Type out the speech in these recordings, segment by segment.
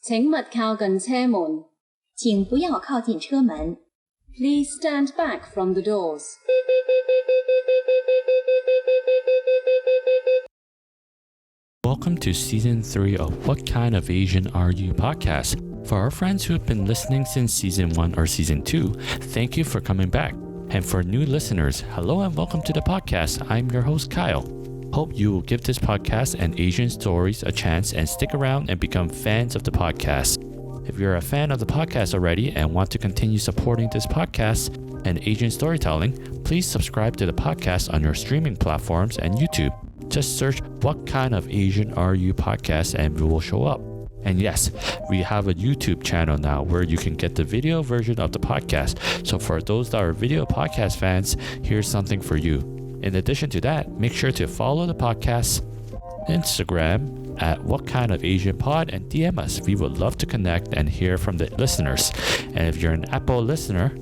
請勿靠近車門。請不要靠近車門。Please stand back from the doors. Welcome to Season 3 of What Kind of Asian Are You podcast. For our friends who have been listening since Season 1 or Season 2, thank you for coming back. And for new listeners, hello and welcome to the podcast. I'm your host, Kyle. Hope you will give this podcast and Asian stories a chance and stick around and become fans of the podcast. If you're a fan of the podcast already and want to continue supporting this podcast and Asian storytelling, please subscribe to the podcast on your streaming platforms and YouTube. Just search What Kind of Asian Are You podcast and we will show up. And yes, we have a YouTube channel now where you can get the video version of the podcast. So for those that are video podcast fans, here's something for you. In addition to that, make sure to follow the podcast Instagram at What Kind of Asian Pod and DM us. We would love to connect and hear from the listeners. And if you're an Apple listener,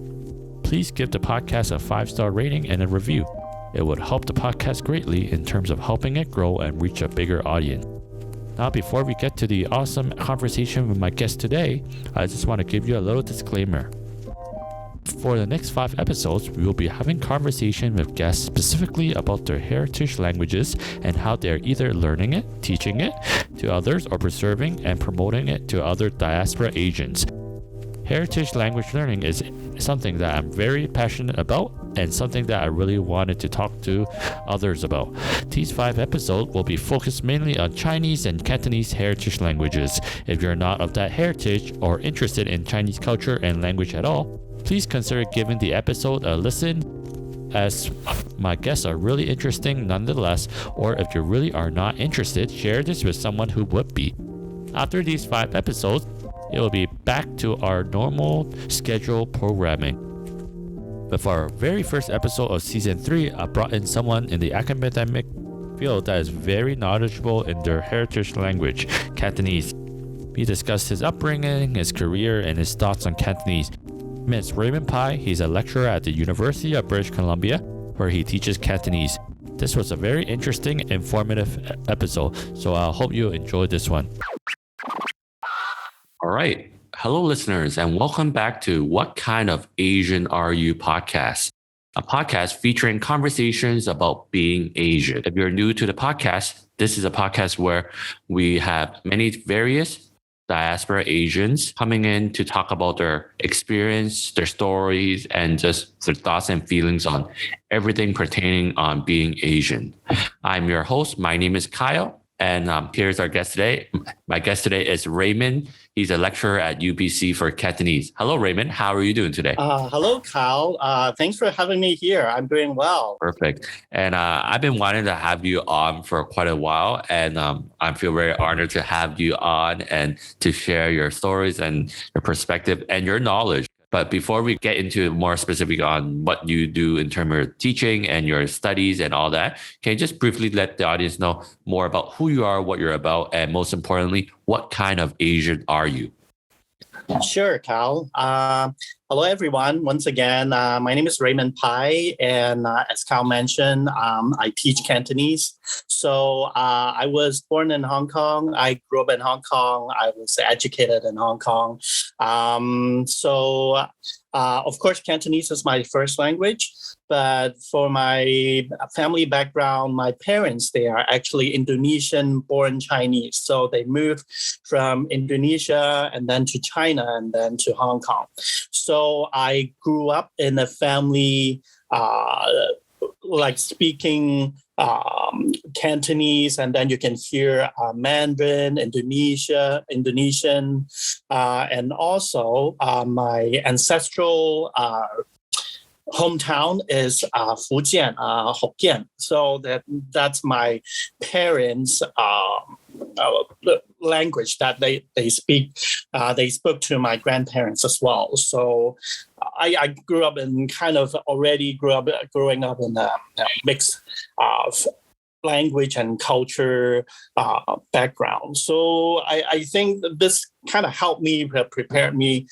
please give the podcast a 5-star rating and a review. It would help the podcast greatly in terms of helping it grow and reach a bigger audience. Now, before we get to the awesome conversation with my guest today, I just want to give you a little disclaimer. For the next 5 episodes, we will be having conversation with guests specifically about their heritage languages and how they're either learning it, teaching it to others, or preserving and promoting it to other diaspora Asians. Heritage language learning is something that I'm very passionate about and something that I really wanted to talk to others about. These 5 episodes will be focused mainly on Chinese and Cantonese heritage languages. If you're not of that heritage or interested in Chinese culture and language at all, please consider giving the episode a listen, as my guests are really interesting nonetheless, or if you really are not interested, share this with someone who would be. After these 5 episodes, it will be back to our normal scheduled programming. But for our very first episode of Season 3, I brought in someone in the academic field that is very knowledgeable in their heritage language, Cantonese. We discussed his upbringing, his career, and his thoughts on Cantonese. Ms. Raymond Pai, he's a lecturer at the University of British Columbia, where he teaches Cantonese. This was a very interesting, informative episode, so I hope you enjoyed this one. All right. Hello, listeners, and welcome back to What Kind of Asian Are You podcast, a podcast featuring conversations about being Asian. If you're new to the podcast, this is a podcast where we have many various diaspora Asians coming in to talk about their experience, their stories, and just their thoughts and feelings on everything pertaining on being Asian. I'm your host. My name is Kyle. And here's our guest today. My guest today is Raymond. He's a lecturer at UBC for Cantonese. Hello, Raymond. How are you doing today? Hello, Kyle. Thanks for having me here. I'm doing well. Perfect. And I've been wanting to have you on for quite a while. And I feel very honored to have you on and to share your stories and your perspective and your knowledge. But before we get into more specific on what you do in terms of teaching and your studies and all that, can you just briefly let the audience know more about who you are, what you're about, and most importantly, what kind of Asian are you? Sure, Kyle. Hello, everyone. Once again, my name is Raymond Pai, and as Kyle mentioned, I teach Cantonese. So I was born in Hong Kong. I grew up in Hong Kong. I was educated in Hong Kong. Of course, Cantonese is my first language. But for my family background, my parents, they are actually Indonesian-born Chinese. So they moved from Indonesia and then to China and then to Hong Kong. So I grew up in a family speaking Cantonese, and then you can hear Mandarin, Indonesian, and also my ancestral hometown is Fujian, Hokkien. So that's my parents' language that they speak. They spoke to my grandparents as well. So I grew up in growing up in a mix of language and culture background. So I think this kind of helped me prepare me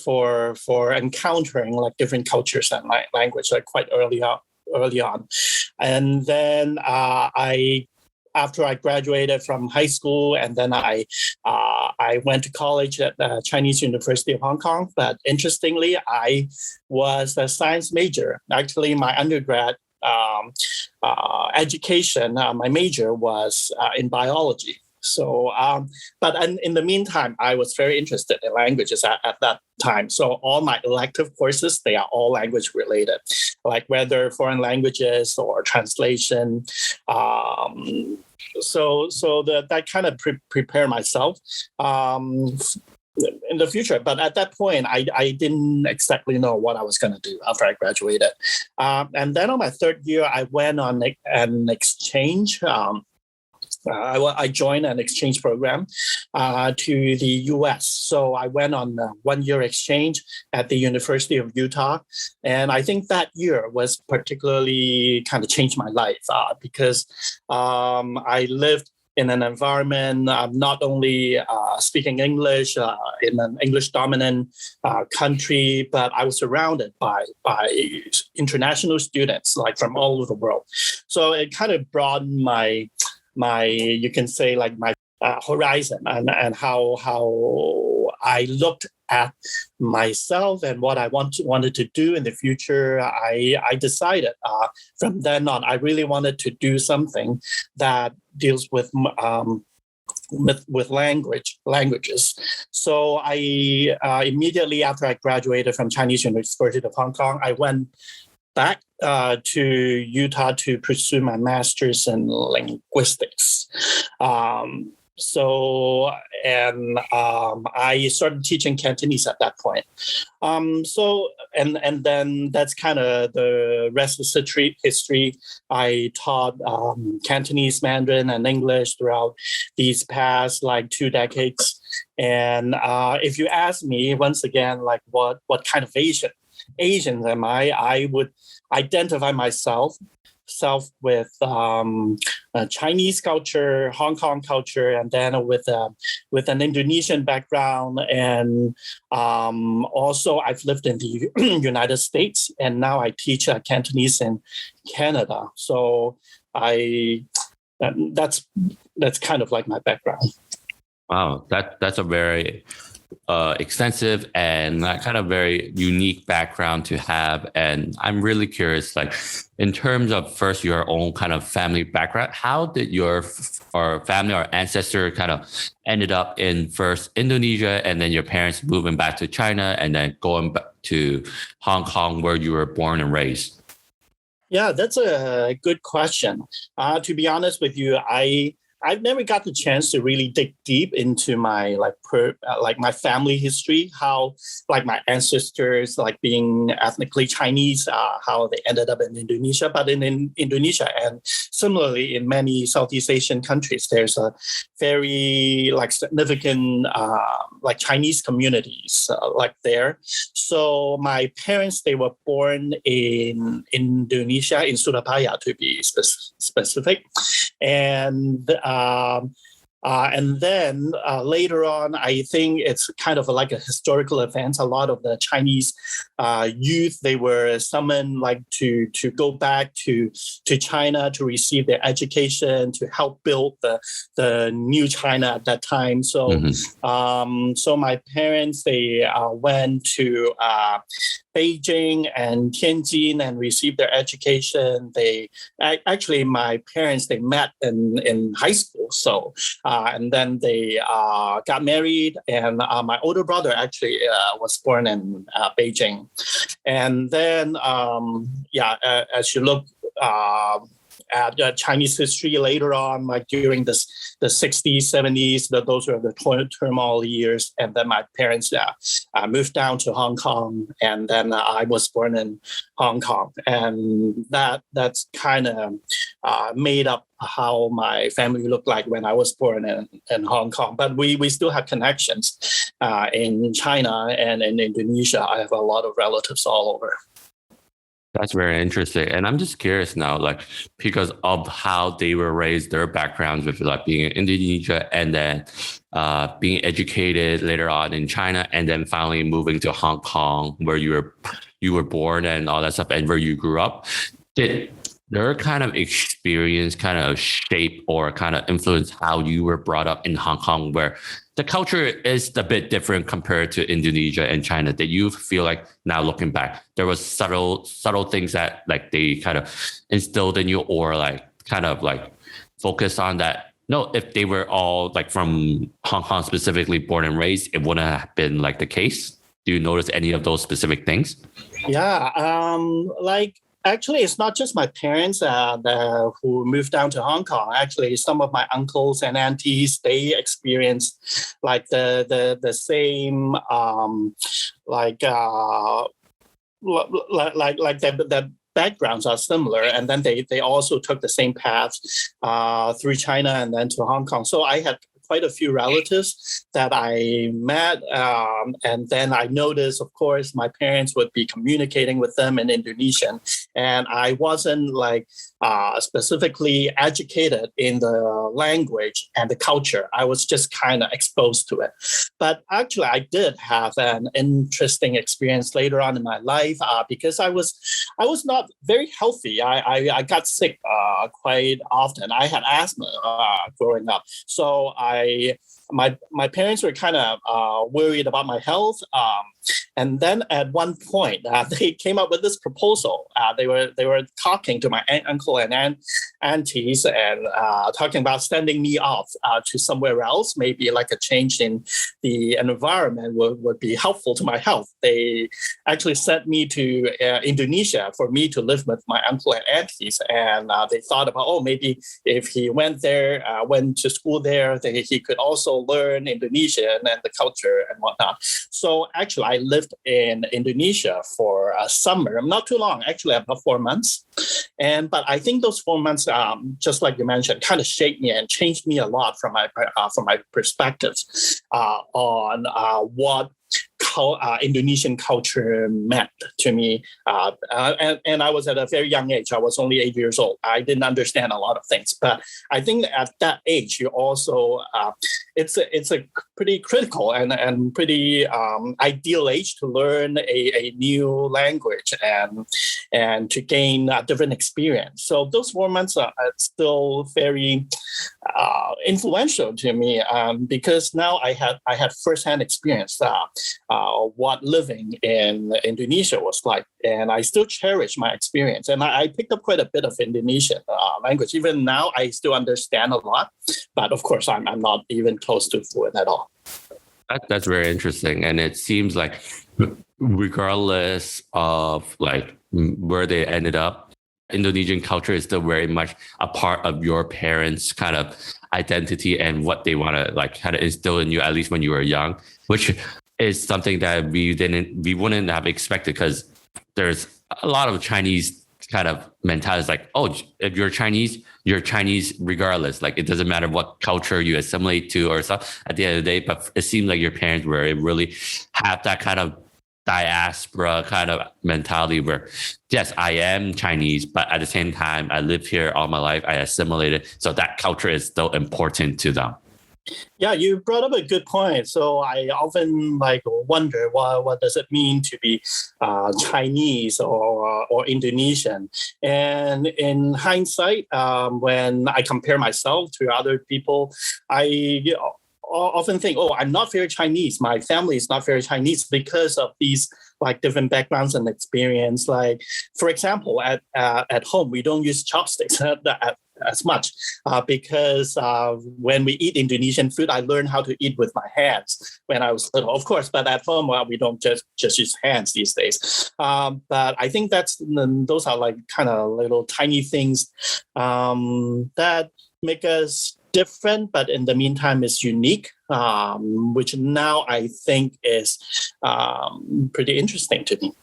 for encountering like different cultures and language like quite early on. And then I after I graduated from high school, and then I went to college at the Chinese University of Hong Kong. But interestingly, I was a science major. Actually, my undergrad education, my major was in biology. So, but in the meantime, I was very interested in languages at that time. So all my elective courses, they are all language related, like whether foreign languages or translation. So that kind of prepare myself in the future. But at that point, I didn't exactly know what I was going to do after I graduated. And then on my third year, I went on an exchange. I joined an exchange program to the U.S. So I went on a 1-year exchange at the University of Utah. And I think that year was particularly kind of changed my life because I lived in an environment not only speaking English in an English-dominant country, but I was surrounded by international students like from all over the world. So it kind of broadened my you can say like my horizon and how I looked at myself and what I wanted to do in the future. I decided from then on I really wanted to do something that deals with languages. So I immediately after I graduated from Chinese University of Hong Kong, I went back to Utah to pursue my master's in linguistics. I started teaching Cantonese at that point. And then that's kind of the rest of the history. I taught Cantonese, Mandarin, and English throughout these past like 2 decades. And if you ask me once again, like what kind of Asian am I would identify myself with Chinese culture, Hong Kong culture, and then with an Indonesian background. And also I've lived in the United States, and now I teach Cantonese in Canada. So that's kind of like my background. Wow, that's a very extensive and kind of very unique background to have. And I'm really curious, like in terms of first your own kind of family background, how did your family or ancestor kind of ended up in first Indonesia and then your parents moving back to China and then going back to Hong Kong where you were born and raised? Yeah, that's a good question. To be honest with you, I've never got the chance to really dig deep into my my family history, how like my ancestors like being ethnically Chinese, how they ended up in Indonesia. But in Indonesia and similarly in many Southeast Asian countries, there's a very like significant like Chinese communities like there. So my parents, they were born in Indonesia, in Surabaya to be specific. And then later on, I think it's kind of like a historical event. A lot of the Chinese youth, they were summoned like to go back to China to receive their education, to help build the new China at that time. So so my parents, they went to Beijing and Tianjin and received their education. They actually, my parents, they met in high school. So and then they got married, and my older brother actually was born in Beijing. And then as you look at Chinese history later on, like during the 60s, 70s, those were the turmoil years. And then my parents moved down to Hong Kong, and then I was born in Hong Kong. And that's kind of made up how my family looked like when I was born in Hong Kong. But we still have connections in China and in Indonesia. I have a lot of relatives all over. That's very interesting. And I'm just curious now, like, because of how they were raised, their backgrounds with like being in Indonesia and then being educated later on in China and then finally moving to Hong Kong where you were born and all that stuff and where you grew up. Did their kind of experience kind of shape or kind of influence how you were brought up in Hong Kong, where the culture is a bit different compared to Indonesia and China, that you feel like now looking back, there was subtle things that like they kind of instilled in you, or like kind of like focus on that? No, if they were all like from Hong Kong specifically, born and raised, it wouldn't have been like the case. Do you notice any of those specific things? Yeah, actually, it's not just my parents who moved down to Hong Kong. Actually, some of my uncles and aunties, they experienced like the same the backgrounds are similar, and then they also took the same path through China and then to Hong Kong. So I had quite a few relatives that I met, and then I noticed, of course, my parents would be communicating with them in Indonesian, and I wasn't like specifically educated in the language and the culture. I was just kind of exposed to it. But actually, I did have an interesting experience later on in my life because I was not very healthy. I got sick quite often. I had asthma growing up, so my parents were kind of worried about my health. And then at one point, they came up with this proposal. They were talking to my uncle and aunties and talking about sending me off to somewhere else. Maybe like a change in the environment would be helpful to my health. They actually sent me to Indonesia for me to live with my uncle and aunties. And they thought about, maybe if he went there, went to school there, he could also learn Indonesian and the culture and whatnot. So actually, I lived in Indonesia for a summer, not too long, actually about 4 months. But I think those 4 months, just like you mentioned, kind of shaped me and changed me a lot from my perspective on what Indonesian culture meant to me. And I was at a very young age. I was only 8 years old. I didn't understand a lot of things. But I think at that age, you also, it's a pretty critical and pretty ideal age to learn a new language and to gain a different experience. So those 4 months are still very influential to me because now I had firsthand experience what living in Indonesia was like, and I still cherish my experience. And I picked up quite a bit of Indonesian language. Even now, I still understand a lot, but of course, I'm not even close to fluent at all. That's very interesting, and it seems like regardless of like where they ended up, Indonesian culture is still very much a part of your parents' kind of identity and what they want to like kind of instill in you, at least when you were young, which is something that we wouldn't have expected, because there's a lot of Chinese kind of mentality, like, if you're Chinese regardless, like it doesn't matter what culture you assimilate to or stuff at the end of the day. But it seems like your parents were really have that kind of diaspora kind of mentality where, yes, I am Chinese, but at the same time, I lived here all my life, I assimilated, so that culture is still important to them. Yeah, you brought up a good point. So I often wonder what does it mean to be Chinese or Indonesian. And in hindsight, when I compare myself to other people, I often think, I'm not very Chinese. My family is not very Chinese because of these different backgrounds and experience. Like, for example, at home, we don't use chopsticks as much because when we eat Indonesian food, I learned how to eat with my hands when I was little, of course. But at home, we don't just use hands these days. But I think those are kind of little tiny things that make us different, but in the meantime is unique, which now I think is pretty interesting to me.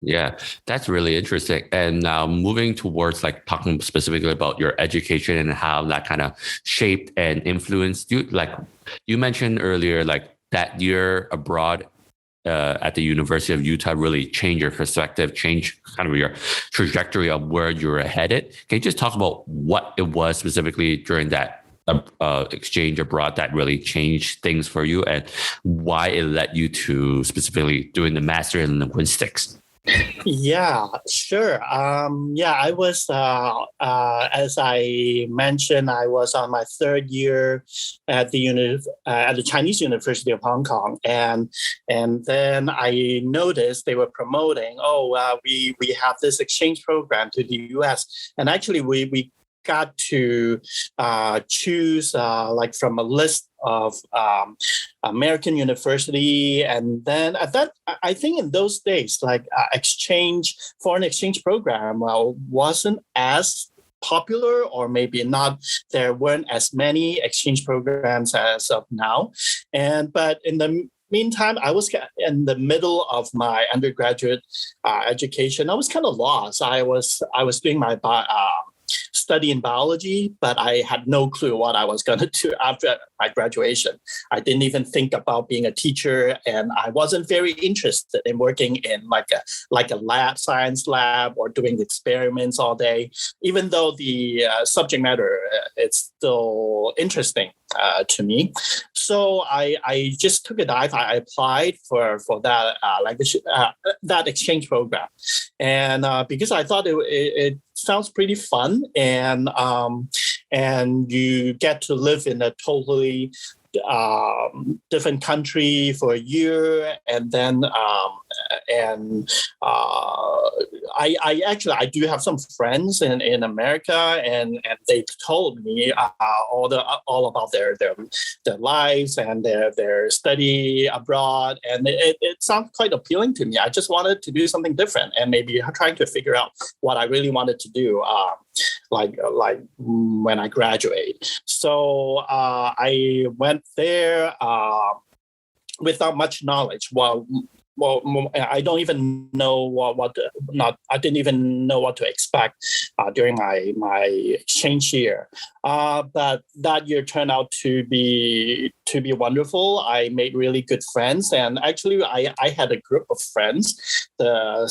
Yeah, that's really interesting. And now moving towards talking specifically about your education and how that kind of shaped and influenced you. Like you mentioned earlier, that year abroad at the University of Utah really changed your perspective, changed kind of your trajectory of where you were headed. Can you just talk about what it was specifically during that exchange abroad that really changed things for you, and why it led you to specifically doing the master in linguistics? Yeah, sure. I was, as I mentioned, I was on my third year at at the Chinese University of Hong Kong, and then I noticed they were promoting, we have this exchange program to the U.S., and actually we got to choose like from a list of American university, and then at that, I think in those days, like foreign exchange program wasn't as popular, or maybe not. There weren't as many exchange programs as of now, but in the meantime, I was in the middle of my undergraduate education. I was kind of lost. I was doing my study in biology, but I had no clue what I was going to do after my graduation. I didn't even think about being a teacher, and I wasn't very interested in working in like a science lab or doing experiments all day, even though the subject matter it's still interesting to me. So I just took a dive. I applied for that language that exchange program, and because I thought it sounds pretty fun, and you get to live in a totally different country for a year, and then I do have some friends in America, and they told me all about their lives and their study abroad, and it sounds quite appealing to me. I just wanted to do something different, and maybe trying to figure out what I really wanted to do. Like when I graduate. So I went there without much knowledge. Well, I don't even know I didn't even know what to expect during my exchange year. But that year turned out to be wonderful. I made really good friends, and actually I had a group of friends. There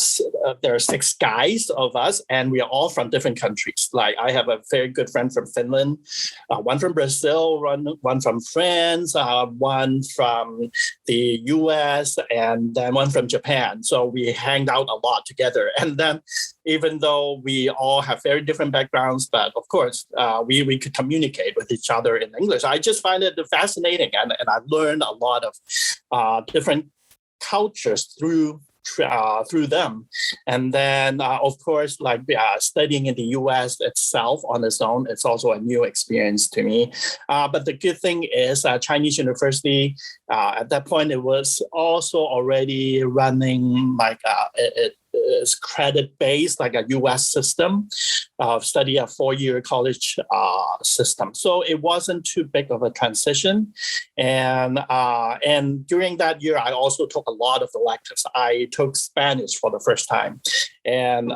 are 6 guys of us, and we are all from different countries. Like I have a very good friend from Finland, one from Brazil, one from France, one from the US, and then one from Japan. So we hanged out a lot together. And then even though we all have very different backgrounds, but of course we could communicate with each other in English. I just find it fascinating, and I've learned a lot of different cultures through them. And then of course, like studying in the US itself on its own, it's also a new experience to me. But the good thing is Chinese University at that point, it was also already running like it's credit-based, like a U.S. system of study, a 4-year college system. So it wasn't too big of a transition. And during that year, I also took a lot of electives. I took Spanish for the first time. And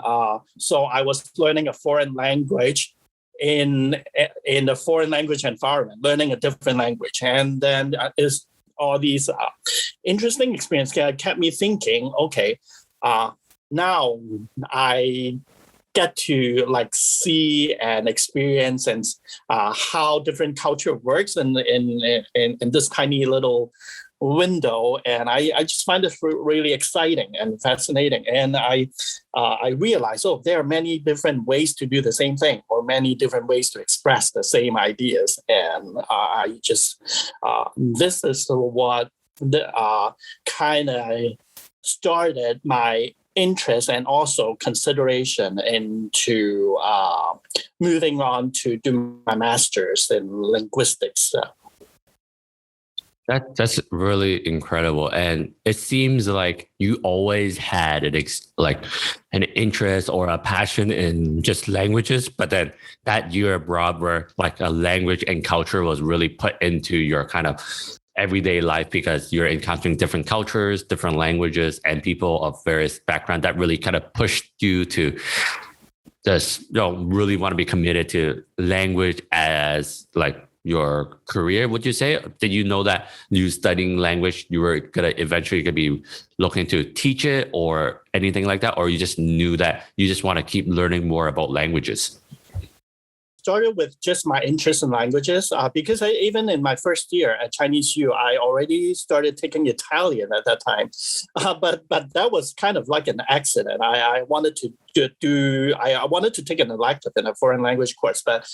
so I was learning a foreign language in the foreign language environment, learning a different language. And then is all these interesting experiences kept me thinking, okay, now I get to like see and experience and how different culture works in this tiny little window, and I just find it really exciting and fascinating. And I realized, there are many different ways to do the same thing, or many different ways to express the same ideas. And I just this is what kind of started my interest and also consideration into moving on to do my master's in linguistics. That's really incredible, and it seems like you always had an interest or a passion in just languages, but then that year abroad, where like a language and culture was really put into your kind of everyday life, because you're encountering different cultures, different languages, and people of various backgrounds, that really kind of pushed you to just really want to be committed to language as like your career, would you say? Did you know that you studying language, you were eventually gonna be looking to teach it or anything like that? Or you just knew that you just want to keep learning more about languages? started with just my interest in languages because even in my first year at Chinese U, I already started taking Italian at that time. But that was kind of like an accident. I wanted I wanted to take an elective in a foreign language course, but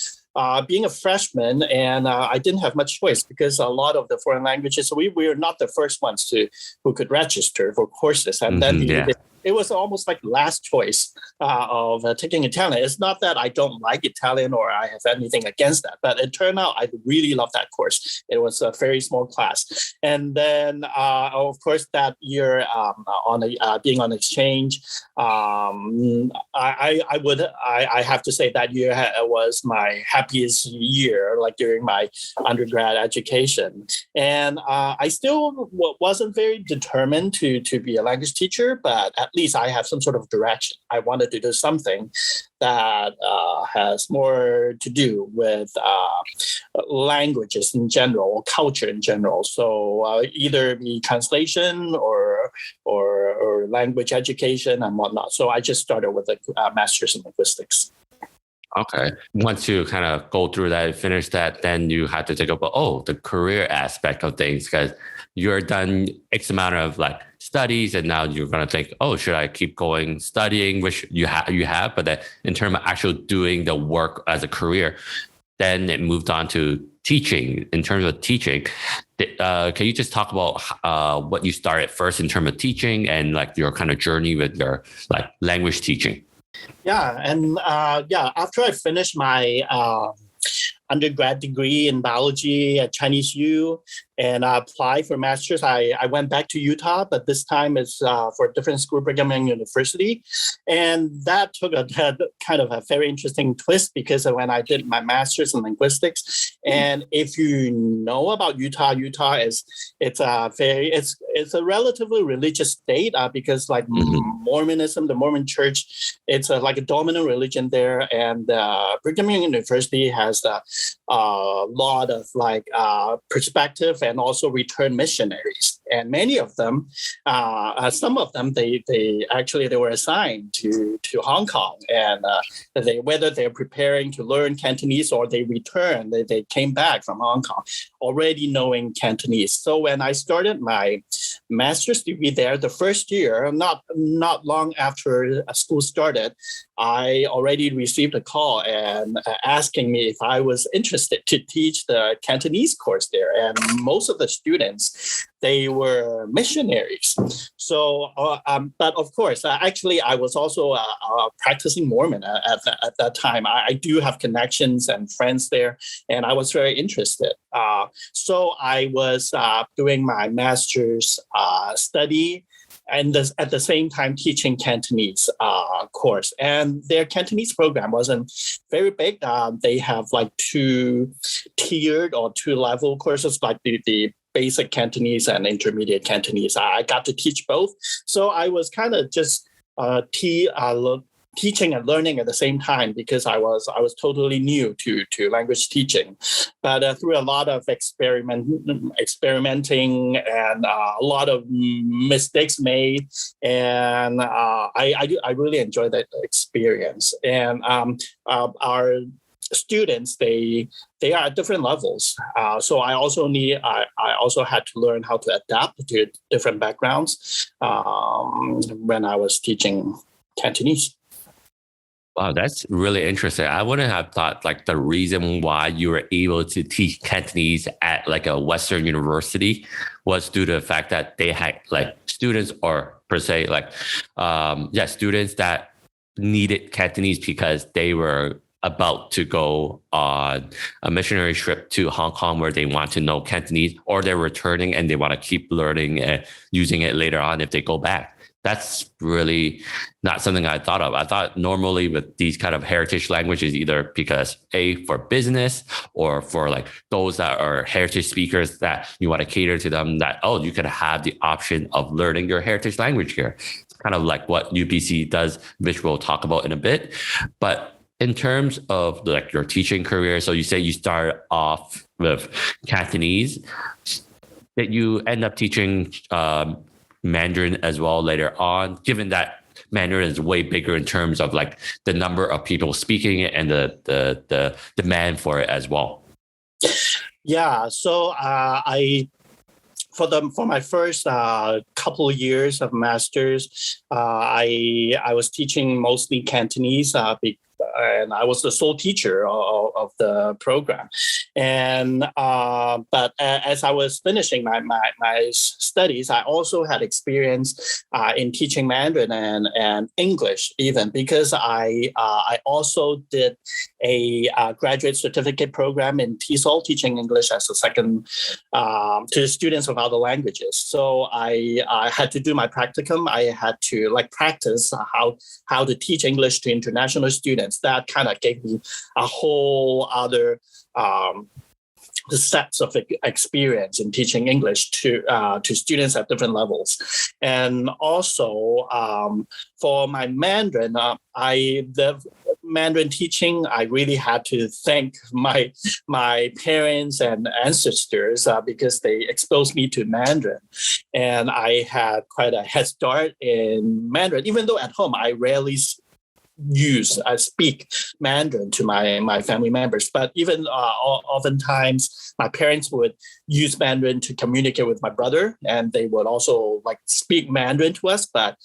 being a freshman, and I didn't have much choice because a lot of the foreign languages, we were not the first ones who could register for courses, and then it was almost like last choice of taking Italian. It's not that I don't like Italian or I have anything against that, but it turned out I really loved that course. It was a very small class. And then, of course, that year being on exchange, I have to say that year was my happiest year, like during my undergrad education. And I still wasn't very determined to be a language teacher, but at least I have some sort of direction. I wanted to do something that has more to do with languages in general, or culture in general. So either be translation or language education and whatnot. So I just started with a master's in linguistics. Okay. Once you kind of go through that, finish that, then you had to take up, the career aspect of things, because you're done X amount of like studies, and now you're going to think, should I keep going studying, which you have, but then in terms of actual doing the work as a career, then it moved on to teaching. In terms of teaching, can you just talk about what you started first in terms of teaching and like your kind of journey with your like language teaching? Yeah, and after I finished my undergrad degree in biology at Chinese U, and I applied for master's. I went back to Utah, but this time it's for a different school, Brigham Young University. And that took a kind of a very interesting twist because when I did my master's in linguistics, and if you know about Utah it's a relatively religious state because like Mormonism, the Mormon Church, it's like a dominant religion there, and Brigham Young University has a lot of like perspective and also return missionaries, and many of them, some of them, they were assigned to Hong Kong, and whether they're preparing to learn Cantonese or they return, they came back from Hong Kong already knowing Cantonese. So when I started my master's degree there, the first year, not long after school started, I already received a call and asking me if I was interested to teach the Cantonese course there. And most of the students, they were missionaries. So, but of course, actually, I was also a practicing Mormon at that time. I do have connections and friends there, and I was very interested. So I was doing my master's study, and at the same time teaching Cantonese course. And their Cantonese program wasn't very big. They have like 2-tiered or 2-level courses, like the basic Cantonese and intermediate Cantonese. I got to teach both. So I was kind of just teaching and learning at the same time because I was totally new to language teaching. But through a lot of experimenting and a lot of mistakes made, and I really enjoyed that experience. And our students, they are at different levels. So I also had to learn how to adapt to different backgrounds when I was teaching Cantonese. Wow, that's really interesting. I wouldn't have thought like the reason why you were able to teach Cantonese at like a Western university was due to the fact that they had like students, or per se like students that needed Cantonese because they were about to go on a missionary trip to Hong Kong where they want to know Cantonese, or they're returning and they want to keep learning and using it later on if they go back. That's really not something I thought of. I thought normally with these kind of heritage languages, either because for business or for like those that are heritage speakers that you want to cater to them, that, you could have the option of learning your heritage language here. It's kind of like what UBC does, which we'll talk about in a bit. But in terms of like your teaching career, so you say you started off with Cantonese, that you end up teaching Mandarin as well later on, given that Mandarin is way bigger in terms of like the number of people speaking it and the demand for it as well. Yeah, so for my first couple of years of masters, I was teaching mostly Cantonese, and I was the sole teacher of the program. And but as I was finishing my studies, I also had experience in teaching Mandarin and English, even because I also did a graduate certificate program in TESOL, teaching English as a second to students of other languages. So I had to do my practicum. I had to practice how to teach English to international students. That kind of gave me a whole other the sets of experience in teaching English to students at different levels. And also for my Mandarin, the Mandarin teaching, I really had to thank my parents and ancestors because they exposed me to Mandarin. And I had quite a head start in Mandarin, even though at home I rarely speak Mandarin to my family members, but even oftentimes my parents would use Mandarin to communicate with my brother, and they would also speak Mandarin to us. But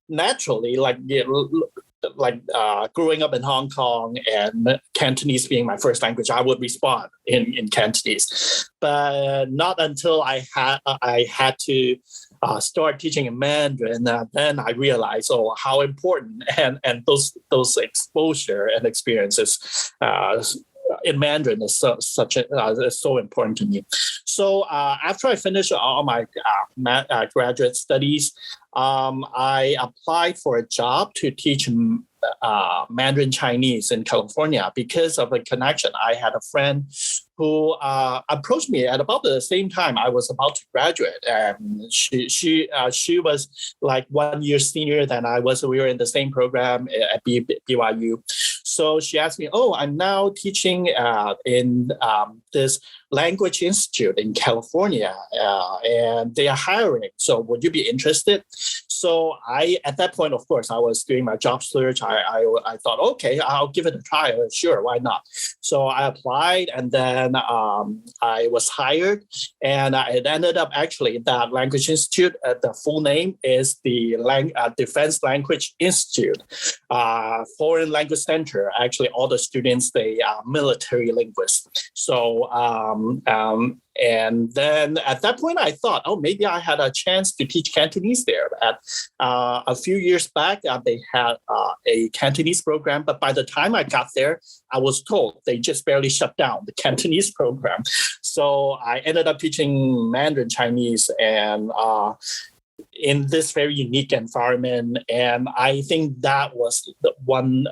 naturally, growing up in Hong Kong and Cantonese being my first language, I would respond in Cantonese. But not until I had to start teaching in Mandarin, then I realized how important and those exposure and experiences in Mandarin is so important to me. So after I finished all my graduate studies, I applied for a job to teach Mandarin Chinese in California because of a connection. I had a friend who approached me at about the same time I was about to graduate, and she was 1 year senior than I was. We were in the same program at BYU. So she asked me, I'm now teaching in this language institute in California, and they are hiring. So would you be interested? So at that point, of course, I was doing my job search. I thought, okay, I'll give it a try. Sure, why not? So I applied, and then I was hired, and it ended up actually that language institute. The full name is the Defense Language Institute, Foreign Language Center. Actually, all the students, they are military linguists. So and then at that point, I thought, maybe I had a chance to teach Cantonese there. A few years back, they had a Cantonese program, but by the time I got there, I was told they just barely shut down the Cantonese program. So I ended up teaching Mandarin Chinese and in this very unique environment. And I think that was the one,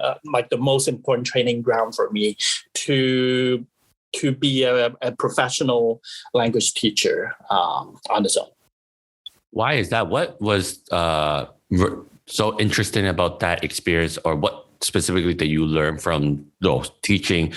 the most important training ground for me to be a professional language teacher on its own. Why is that? What was so interesting about that experience, or what specifically that you learned from teaching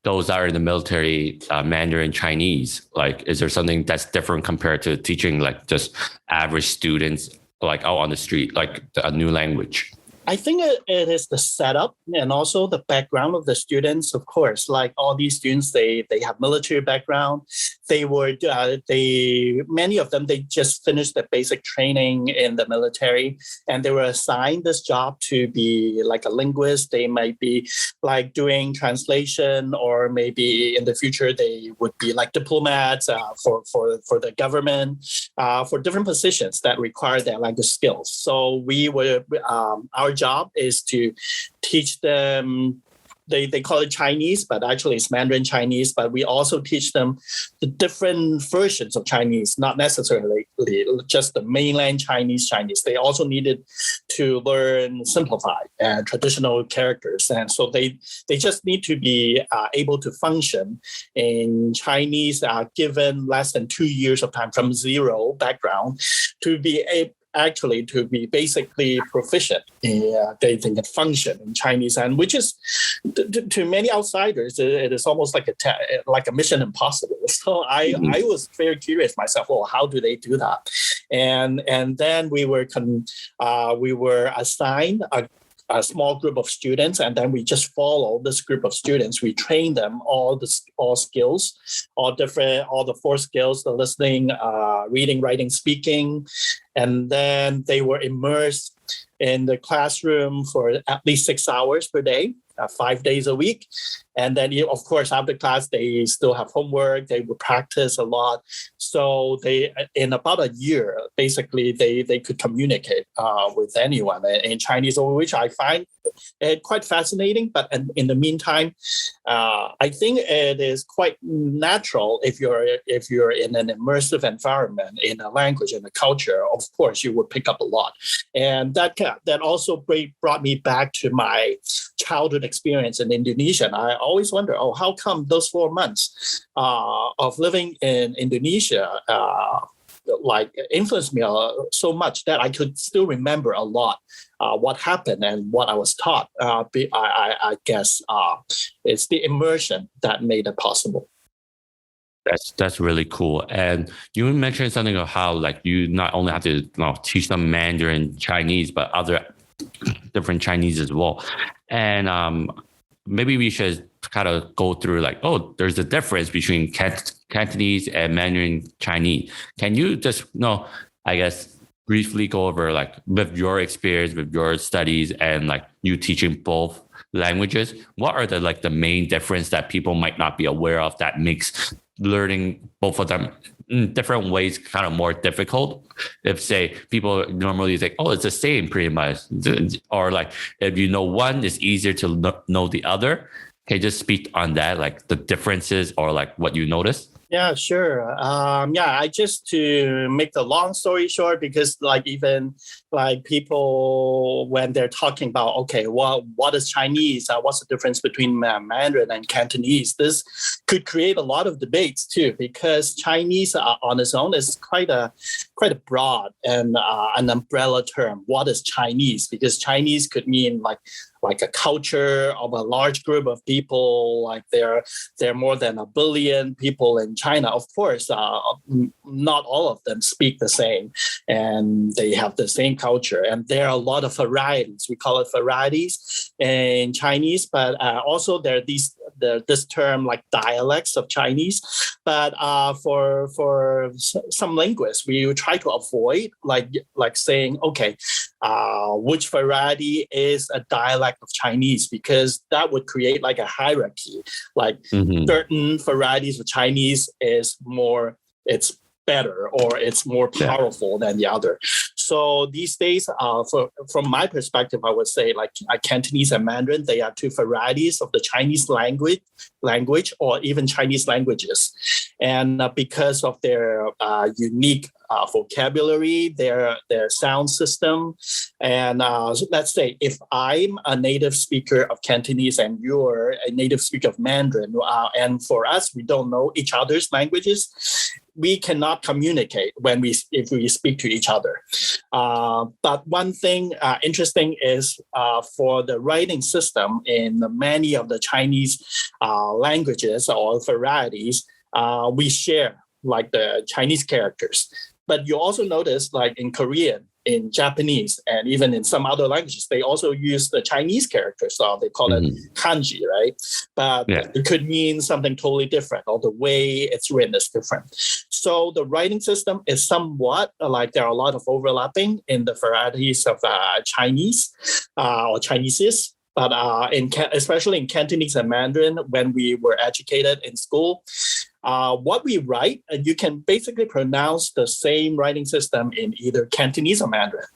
those that are in the military Mandarin Chinese? Is there something that's different compared to teaching just average students out on the street, a new language? I think it is the setup and also the background of the students. Of course, all these students, they have military background. Many of them, they just finished the basic training in the military, and they were assigned this job to be a linguist. They might be doing translation, or maybe in the future they would be diplomats for the government, for different positions that require their language skills. So our job is to teach them. They call it Chinese, but actually it's Mandarin Chinese. But we also teach them the different versions of Chinese, not necessarily just the mainland Chinese. They also needed to learn simplified and traditional characters. And so they just need to be able to function in Chinese given less than 2 years of time from zero background to be to be basically proficient. They can function in Chinese, and which is to many outsiders, it is almost like a mission impossible. So I was very curious myself. How do they do that? and then we were assigned a small group of students, and then we just follow this group of students. We train them all skills, all the 4 skills: the listening, reading, writing, speaking, and then they were immersed in the classroom for at least 6 hours per day, 5 days a week. And then, of course, after class, they still have homework. They would practice a lot. So they, in about a year, basically, they could communicate with anyone in Chinese, which I find quite fascinating. But in the meantime, I think it is quite natural if you're in an immersive environment in a language and a culture. Of course, you would pick up a lot, and that also brought me back to my childhood experience in Indonesia. And I always wonder, how come those 4 months of living in Indonesia influenced me so much that I could still remember a lot what happened and what I was taught. I guess it's the immersion that made it possible. That's really cool. And you mentioned something of how you not only have to teach them Mandarin Chinese, but other different Chinese as well. And maybe we should kind of go through there's a difference between Cantonese and Mandarin Chinese. Can you just, I guess, briefly go over with your experience, with your studies, and you teaching both languages, what are the main difference that people might not be aware of that makes learning both of them in different ways kind of more difficult? If say people normally think, it's the same pretty much, or if you know one, it's easier to know the other. Can you just speak on that, the differences or what you notice? Yeah, sure. I just to make the long story short, because even people when they're talking about, what is Chinese? What's the difference between Mandarin and Cantonese? This could create a lot of debates too, because Chinese on its own is quite a broad and an umbrella term. What is Chinese? Because Chinese could mean like a culture of a large group of people. There are more than 1 billion people in China. Of course, not all of them speak the same, and they have the same culture. And there are a lot of varieties. We call it varieties in Chinese, but also there are this term dialects of Chinese. But for some linguists, we try to avoid saying, which variety is a dialect of Chinese, because that would create a hierarchy. Certain varieties of Chinese it's better or it's more powerful than the other. So these days, from my perspective, I would say Cantonese and Mandarin, they are 2 varieties of the Chinese language or even Chinese languages. And because of their unique vocabulary, their sound system, and let's say if I'm a native speaker of Cantonese and you're a native speaker of Mandarin, and for us, we don't know each other's languages, we cannot communicate if we speak to each other. But one thing interesting is for the writing system in many of the Chinese languages or varieties, we share the Chinese characters. But you also notice in Korean, in Japanese, and even in some other languages, they also use the Chinese characters. So they call it kanji, right? But it could mean something totally different, or the way it's written is different. So the writing system is somewhat there are a lot of overlapping in the varieties of Chinese or Chineses. But especially in Cantonese and Mandarin, when we were educated in school, what we write, you can basically pronounce the same writing system in either Cantonese or Mandarin,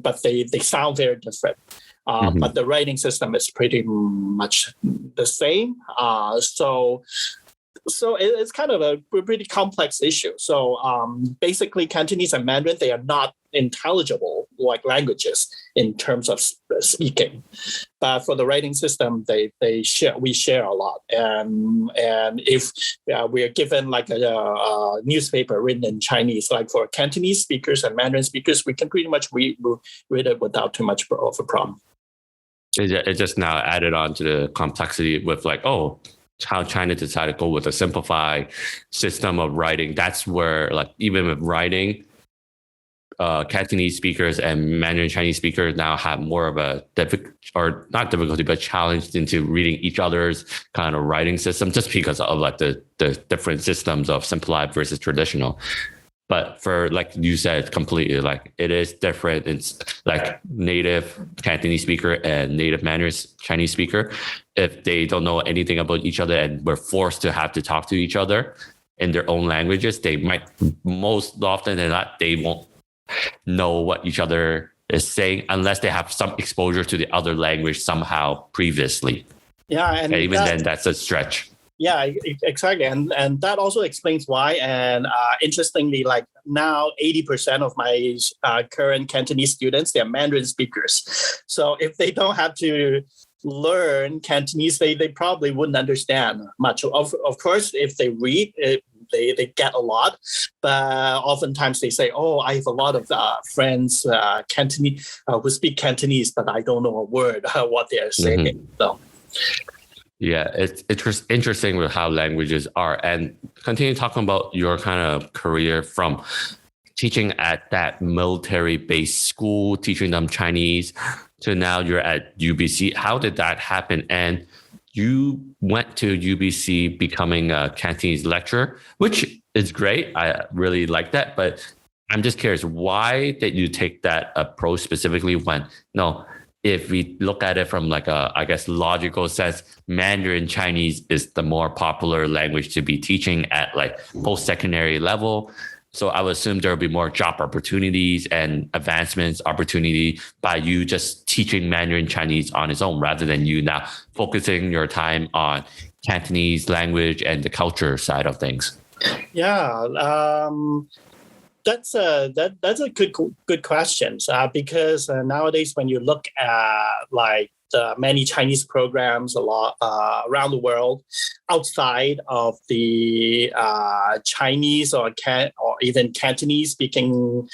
but they sound very different. But the writing system is pretty much the same. So it's kind of a pretty complex issue. So basically, Cantonese and Mandarin, they are not intelligible languages in terms of speaking, but for the writing system, we share a lot. And if we are given a newspaper written in Chinese, for Cantonese speakers and Mandarin speakers, we can pretty much read it without too much of a problem. It just now added on to the complexity with how China decided to go with a simplified system of writing. That's where even with writing, Cantonese speakers and Mandarin Chinese speakers now have more of a not difficulty, but challenged into reading each other's kind of writing system, just because of like the different systems of simplified versus traditional. But for, like you said, completely, like it is different. It's like native Cantonese speaker and native Mandarin Chinese speaker. If they don't know anything about each other and we're forced to have to talk to each other in their own languages, they might, most often than not, they won't know what each other is saying unless they have some exposure to the other language somehow previously. Yeah, and even then, that's a stretch. Yeah, exactly. And that also explains why. And interestingly, like now 80% of my current Cantonese students, they're Mandarin speakers. So if they don't have to learn Cantonese, they probably wouldn't understand much. Of course, if they read, they get a lot. But oftentimes they say, oh, I have a lot of friends Cantonese who speak Cantonese, but I don't know a word what they're saying. Mm-hmm. So. Yeah, it's interesting with how languages are. And continue talking about your kind of career from teaching at that military-based school, teaching them Chinese, to now you're at UBC. How did that happen? And you went to UBC becoming a Cantonese lecturer, which is great. I really like that. But I'm just curious, why did you take that approach specifically when, if we look at it from like a, I guess, logical sense, Mandarin Chinese is the more popular language to be teaching at like post-secondary level. So I would assume there will be more job opportunities and advancements opportunity by you just teaching Mandarin Chinese on its own, rather than you now focusing your time on Cantonese language and the culture side of things. Yeah. That's a good question, because nowadays when you look at like the many Chinese programs a lot around the world outside of the Chinese or even Cantonese speaking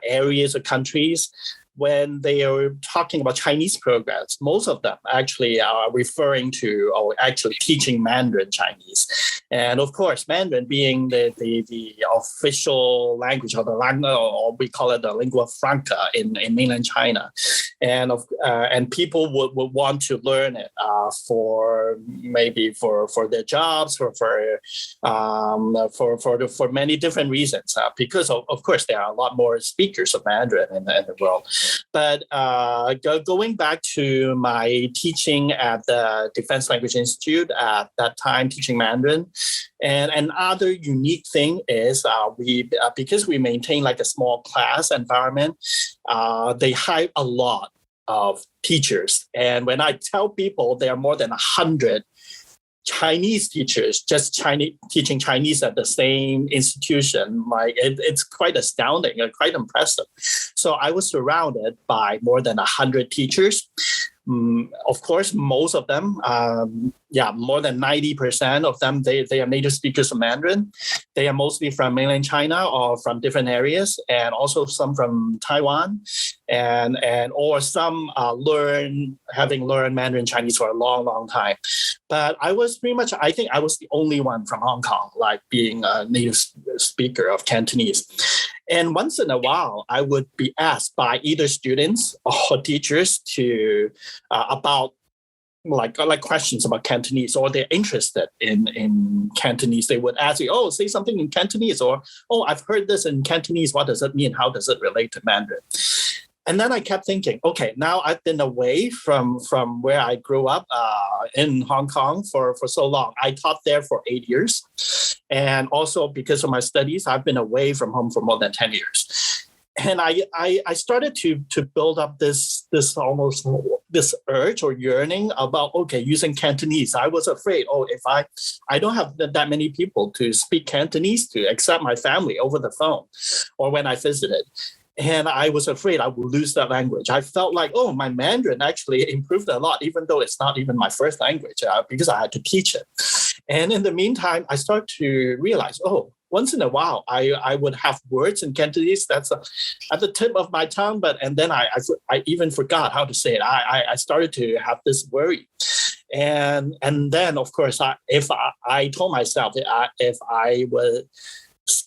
areas or countries, when they are talking about Chinese programs, most of them actually are referring to or actually teaching Mandarin Chinese. And of course, Mandarin being the official language of the language, or we call it the lingua franca in mainland China. And people would want to learn it for their jobs, for many different reasons, because of course there are a lot more speakers of Mandarin in the world. But going back to my teaching at the Defense Language Institute at that time, teaching Mandarin, and another unique thing is because we maintain like a small class environment, they hire a lot of teachers. And when I tell people there are more than 100 Chinese teachers just teaching Chinese at the same institution, like it's quite astounding and quite impressive. So I was surrounded by more than 100 teachers. Of course, most of them, more than 90% of them, they are native speakers of Mandarin. They are mostly from mainland China or from different areas, and also some from Taiwan, and or some having learned Mandarin Chinese for a long, long time. But I think I was the only one from Hong Kong, like being a native speaker of Cantonese. And once in a while, I would be asked by either students or teachers to about like questions about Cantonese, or they're interested in Cantonese. They would ask you, "Oh, say something in Cantonese," or "Oh, I've heard this in Cantonese. What does it mean? How does it relate to Mandarin?" And then I kept thinking, okay, now I've been away from where I grew up in Hong Kong for so long. I taught there for 8 years. And also because of my studies, I've been away from home for more than 10 years. And I started to build up this urge or yearning about, okay, using Cantonese. I was afraid, if I don't have that many people to speak Cantonese to, except my family over the phone or when I visited. And I was afraid I would lose that language. I felt like, my Mandarin actually improved a lot, even though it's not even my first language, because I had to teach it. And in the meantime, I started to realize, once in a while, I would have words in Cantonese that's at the tip of my tongue, and then I even forgot how to say it. I started to have this worry. And then, of course, if I told myself that if I would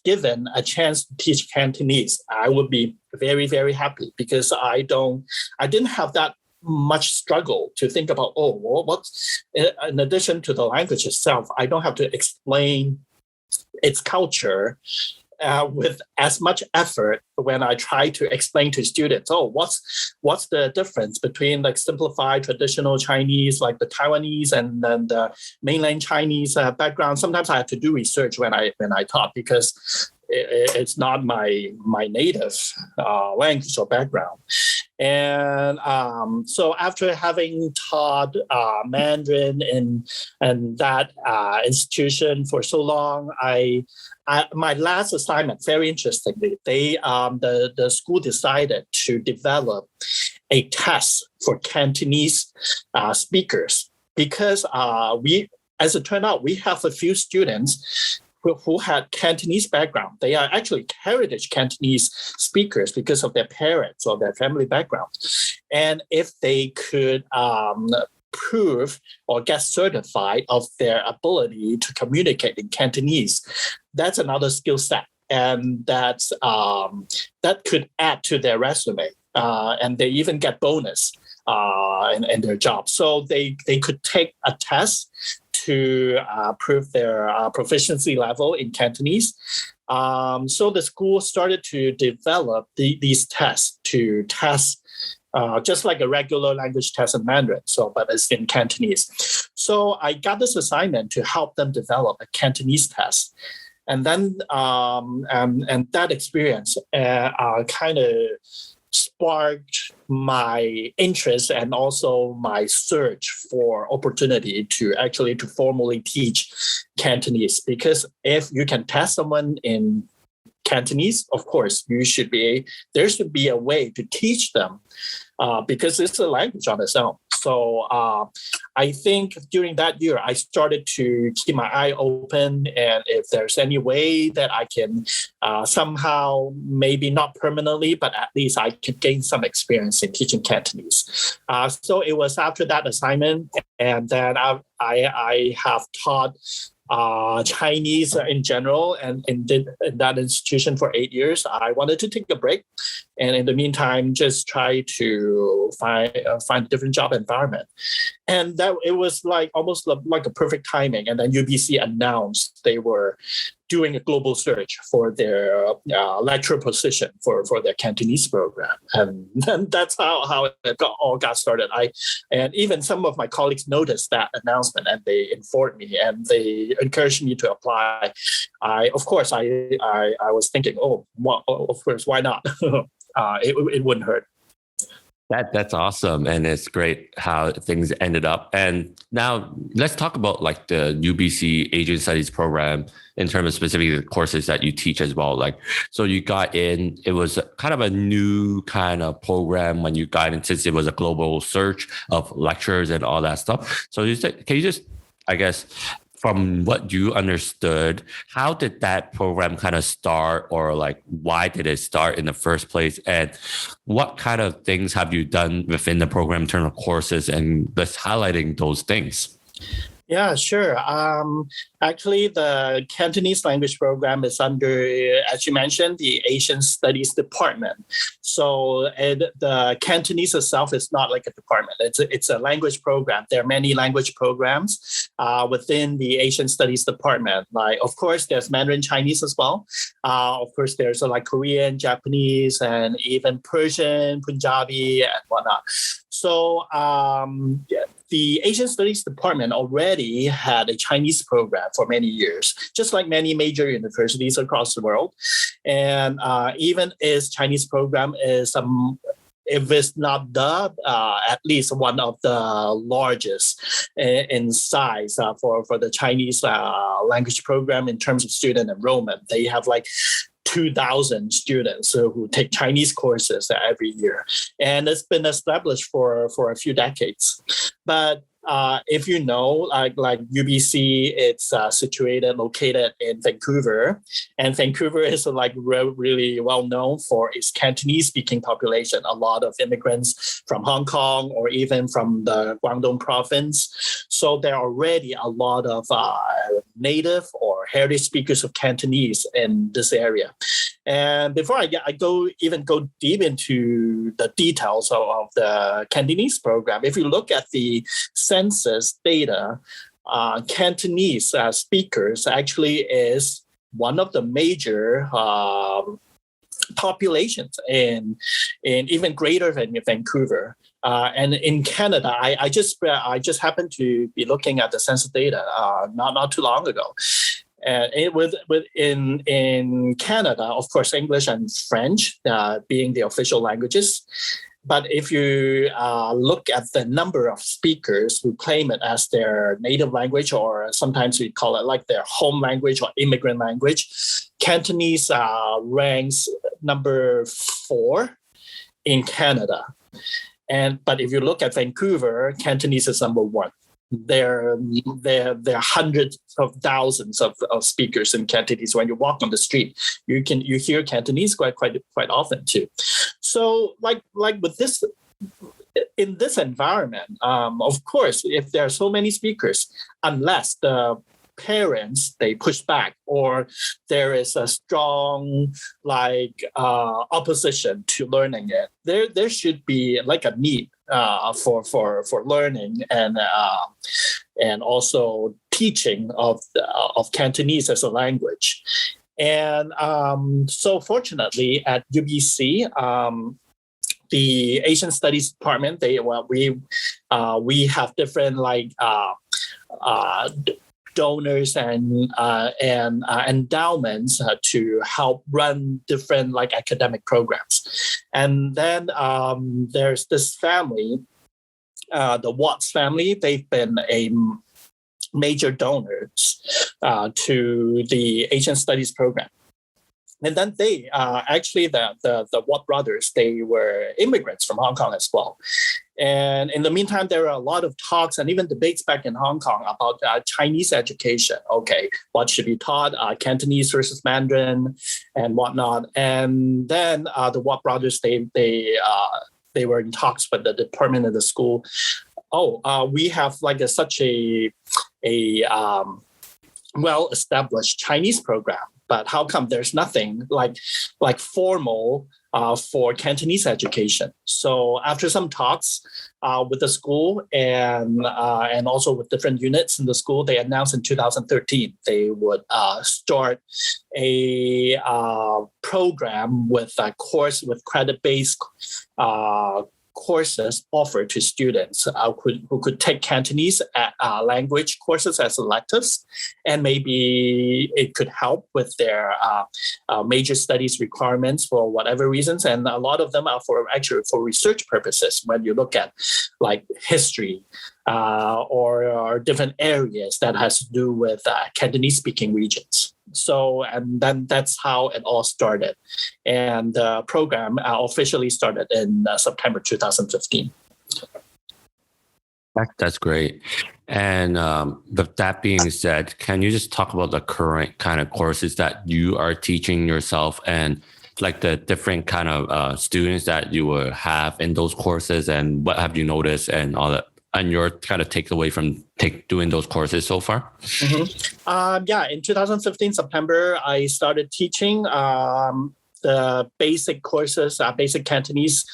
given a chance to teach Cantonese, I would be very, very happy because I didn't have that much struggle to think about, what's in addition to the language itself, I don't have to explain its culture with as much effort when I try to explain to students, what's the difference between like simplified traditional Chinese, like the Taiwanese and then the mainland Chinese background. Sometimes I have to do research when I taught because it's not my native language or background. And so after having taught Mandarin in that institution for so long, my last assignment, very interestingly, the school decided to develop a test for Cantonese speakers because as it turned out, we have a few students who had Cantonese background. They are actually heritage Cantonese speakers because of their parents or their family background. And if they could prove or get certified of their ability to communicate in Cantonese, that's another skill set. And that could add to their resume. And they even get bonus in their job. So they could take a test to prove their proficiency level in Cantonese. So the school started to develop these tests to test just like a regular language test in Mandarin, but it's in Cantonese. So I got this assignment to help them develop a Cantonese test. And then and that experience kind of sparked my interest and also my search for opportunity to formally teach Cantonese. Because if you can test someone in Cantonese, of course, there should be a way to teach them because it's a language on its own. So I think during that year, I started to keep my eye open. And if there's any way that I can somehow, maybe not permanently, but at least I could gain some experience in teaching Cantonese. So it was after that assignment. And then I have taught Chinese in general and did in that institution for 8 years. I wanted to take a break, and in the meantime, just try to find a different job environment. And that it was like almost like a perfect timing. And then UBC announced they were doing a global search for their lecturer position for their Cantonese program. And then that's how it all got started. And even some of my colleagues noticed that announcement and they informed me and they encouraged me to apply. Of course, I was thinking, of course, why not? It wouldn't hurt. That's awesome. And it's great how things ended up. And now let's talk about like the UBC Asian Studies program in terms of specifically the courses that you teach as well. Like, so you got in, it was kind of a new kind of program when you got in, since it was a global search of lecturers and all that stuff. So can you just, I guess, from what you understood, how did that program kind of start, or like why did it start in the first place? And what kind of things have you done within the program in terms of courses, and let's highlighting those things? Yeah, sure. Actually, the Cantonese language program is under, as you mentioned, the Asian Studies Department. So the Cantonese itself is not like a department. It's a language program. There are many language programs within the Asian Studies Department. Like, of course, there's Mandarin Chinese as well. Of course, there's like Korean, Japanese, and even Persian, Punjabi, and whatnot. So the Asian Studies Department already had a Chinese program for many years, just like many major universities across the world. And even its Chinese program is, if it's not at least one of the largest in size for the Chinese language program in terms of student enrollment. They have like 2,000 students who take Chinese courses every year. And it's been established for a few decades. But if you know, like UBC, it's located in Vancouver, and Vancouver is like really well known for its Cantonese speaking population. A lot of immigrants from Hong Kong or even from the Guangdong province. So there are already a lot of native or heritage speakers of Cantonese in this area. And before I go deep into the details of the Cantonese program, if you look at the census data, Cantonese speakers actually is one of the major populations in even greater than Vancouver. And in Canada, I just happened to be looking at the census data not too long ago. And in Canada, of course, English and French being the official languages. But if you look at the number of speakers who claim it as their native language, or sometimes we call it like their home language or immigrant language, Cantonese ranks number 4 in Canada. But if you look at Vancouver, Cantonese is number 1. There are hundreds of thousands of speakers in Cantonese. When you walk on the street, you hear Cantonese quite often too. So like with this, in this environment, of course, if there are so many speakers, unless the parents they push back or there is a strong opposition to learning it, there should be like a need for learning and also teaching of Cantonese as a language. And so fortunately at UBC, the Asian Studies Department, we have different donors and endowments to help run different academic programs. And then there's this family, the Watts family. They've been a major donors to the Asian Studies program. And then they actually, the Watt brothers, they were immigrants from Hong Kong as well. And in the meantime, there are a lot of talks and even debates back in Hong Kong about Chinese education. Okay, what should be taught, Cantonese versus Mandarin and whatnot. And then the Watt brothers, they were in talks with the department of the school. We have such a well-established Chinese program, but how come there's nothing like formal for Cantonese education? So after some talks with the school and also with different units in the school, they announced in 2013 they would start a program with a course with credit-based courses offered to students who could take Cantonese language courses as electives, and maybe it could help with their major studies requirements for whatever reasons. And a lot of them are for research purposes. When you look at history or different areas that has to do with Cantonese speaking regions. So, and then that's how it all started. And the program officially started in September 2015. That's great. And with that being said, can you just talk about the current kind of courses that you are teaching yourself and the different kind of students that you will have in those courses, and what have you noticed and all that? And your kind of takeaway from doing those courses so far? Mm-hmm. In 2015 September, I started teaching the basic courses, basic Cantonese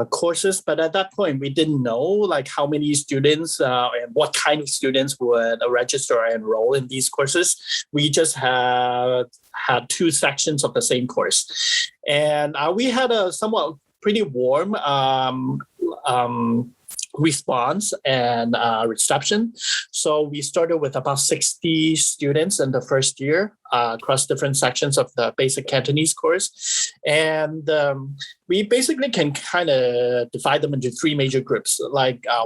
courses. But at that point, we didn't know how many students and what kind of students would register or enroll in these courses. We just had 2 sections of the same course, and we had a somewhat pretty warm response and reception. So we started with about 60 students in the first year across different sections of the basic Cantonese course. And we basically can kind of divide them into 3 major groups.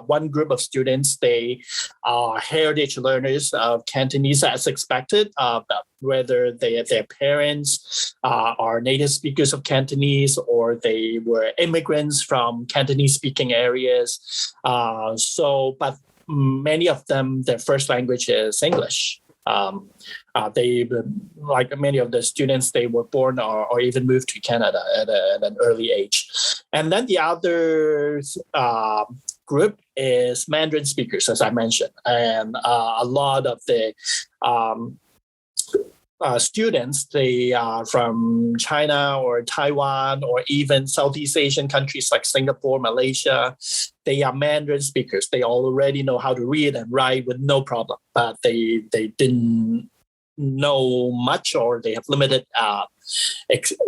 One group of students, they are heritage learners of Cantonese as expected, whether their parents are native speakers of Cantonese or they were immigrants from Cantonese speaking areas. But many of them, their first language is English. They, like many of the students, they were born or even moved to Canada at an early age. And then the other group is Mandarin speakers, as I mentioned. And a lot of the students, they are from China or Taiwan or even Southeast Asian countries like Singapore, Malaysia. They are Mandarin speakers. They already know how to read and write with no problem, but they didn't know much, or they have limited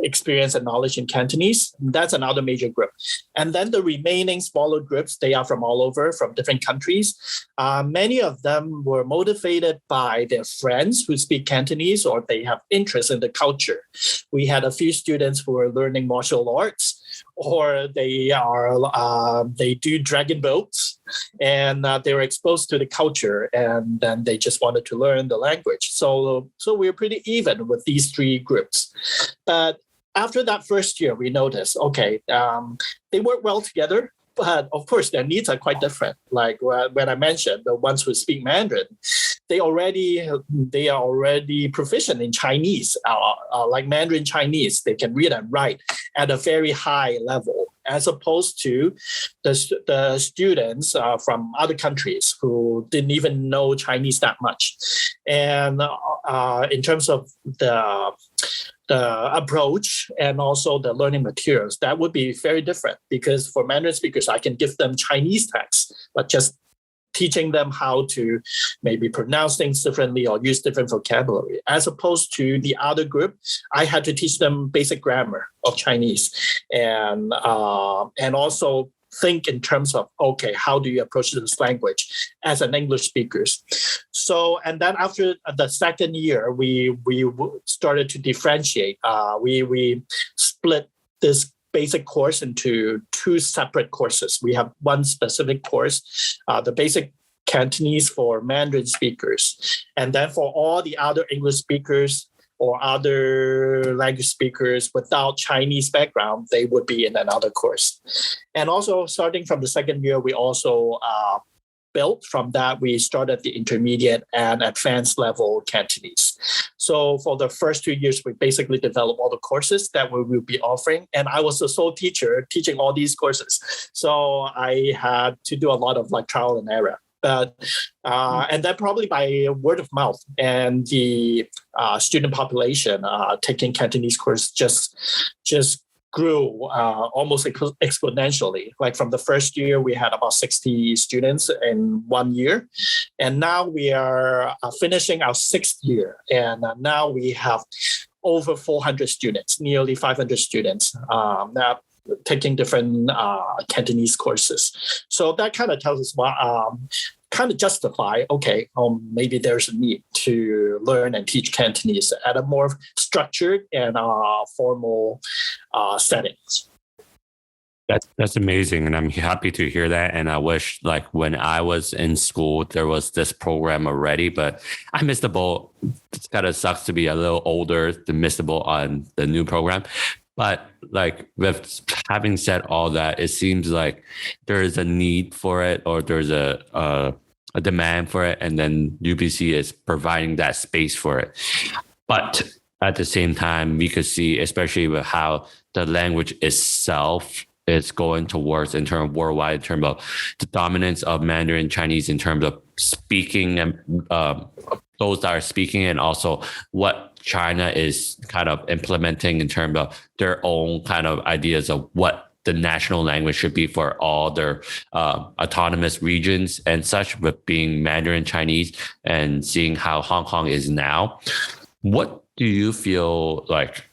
experience and knowledge in Cantonese. That's another major group. And then the remaining smaller groups, they are from all over, from different countries. Many of them were motivated by their friends who speak Cantonese, or they have interest in the culture. We had a few students who were learning martial arts, or they do dragon boats, and they were exposed to the culture, and then they just wanted to learn the language. So we're pretty even with these three groups. But after that first year, we noticed, okay, they work well together, but of course their needs are quite different. Like when I mentioned the ones who speak Mandarin, they are already proficient in Chinese, like Mandarin Chinese. They can read and write at a very high level, as opposed to the students from other countries who didn't even know Chinese that much. And in terms of the approach and also the learning materials, that would be very different, because for Mandarin speakers, I can give them Chinese texts, but just teaching them how to maybe pronounce things differently or use different vocabulary. As opposed to the other group, I had to teach them basic grammar of Chinese, and also think in terms of, okay, how do you approach this language as an English speakers? So, and then after the second year, we started to differentiate. We split this basic course into two separate courses. We have one specific course, the basic Cantonese for Mandarin speakers. And then for all the other English speakers or other language speakers without Chinese background, they would be in another course. And also starting from the second year, we also built from that, we started the intermediate and advanced level Cantonese. So for the first 2 years, we basically developed all the courses that we will be offering. And I was the sole teacher teaching all these courses. So I had to do a lot of like trial and error. But and then probably by word of mouth and the student population taking Cantonese course just grew almost exponentially. Like from the first year, we had about 60 students in 1 year. And now we are finishing our 6th year. And now we have over 400 students, nearly 500 students now taking different Cantonese courses. So that kind of tells us why, kind of justify, okay, maybe there's a need to learn and teach Cantonese at a more structured and formal settings. That's amazing, and I'm happy to hear that. And I wish, like when I was in school, there was this program already, but I missed the boat. It kind of sucks to be a little older to miss the boat on the new program. But like with having said all that, it seems like there is a need for it, or there's a demand for it, and then UBC is providing that space for it. But at the same time, we could see, especially with how the language itself is going towards in terms of worldwide, in terms of the dominance of Mandarin Chinese, in terms of speaking and those that are speaking, and also what China is kind of implementing in terms of their own kind of ideas of what the national language should be for all their autonomous regions and such, with being Mandarin Chinese, and seeing how Hong Kong is now. What do you feel like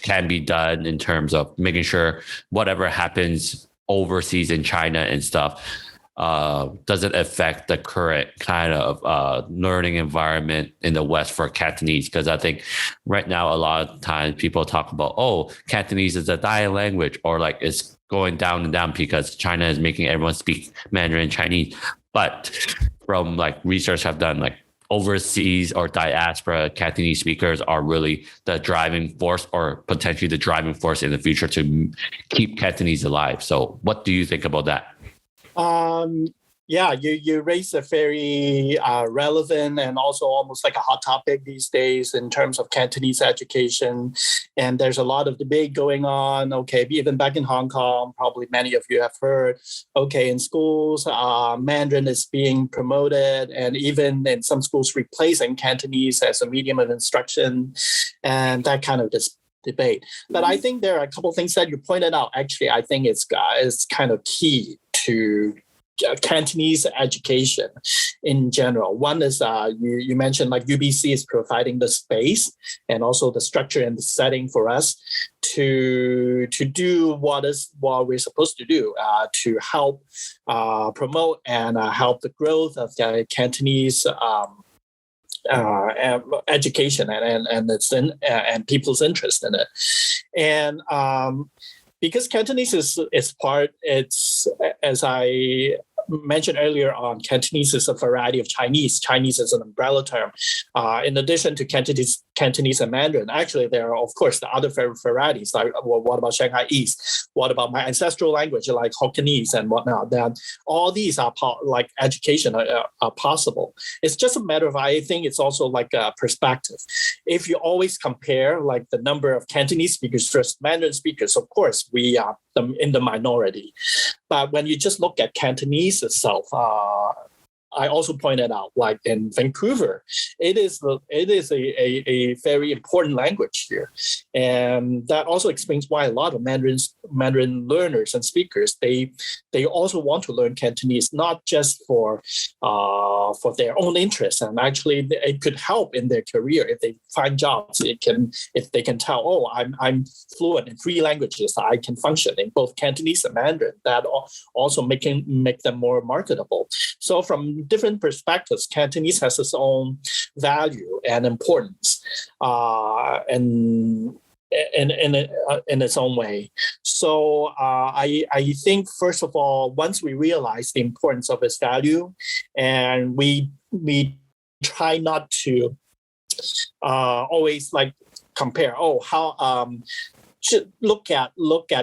can be done in terms of making sure whatever happens overseas in China and stuff doesn't affect the current kind of learning environment in the West for Cantonese? Because I think right now a lot of times people talk about, oh, Cantonese is a dying language, or like it's going down and down because China is making everyone speak Mandarin Chinese. But from like research I've done, like overseas or diaspora Cantonese speakers are really the driving force, or potentially the driving force in the future to keep Cantonese alive. So what do you think about that? Yeah, you raise a very relevant and also almost like a hot topic these days in terms of Cantonese education. And there's a lot of debate going on. Okay, even back in Hong Kong, probably many of you have heard, okay, in schools, Mandarin is being promoted and even in some schools replacing Cantonese as a medium of instruction and that kind of debate. But I think there are a couple of things that you pointed out. Actually, I think it's kind of key to Cantonese education in general. One is you mentioned like UBC is providing the space and also the structure and the setting for us to do what we're supposed to do to help promote and help the growth of the Cantonese education and people's interest in it. And because Cantonese it's as I mentioned earlier on, Cantonese is a variety of Chinese. Chinese is an umbrella term. In addition to Cantonese and Mandarin, actually there are, of course, the other varieties. Like, well, what about Shanghai East? What about my ancestral language, like Hokkien and whatnot? That all these are like education are possible. It's just a matter of, I think it's also like a perspective. If you always compare like the number of Cantonese speakers versus Mandarin speakers, of course, we are in the minority. But when you just look at Cantonese itself, I also pointed out, like in Vancouver, it is a very important language here, and that also explains why a lot of Mandarin learners and speakers they also want to learn Cantonese, not just for their own interest, and actually it could help in their career if they find jobs. If they can tell, oh, I'm fluent in 3 languages, I can function in both Cantonese and Mandarin. That also make them more marketable. So from different perspectives, Cantonese has its own value and importance, in its own way. So I think, first of all, once we realize the importance of its value, and we try not to always like compare, how should look at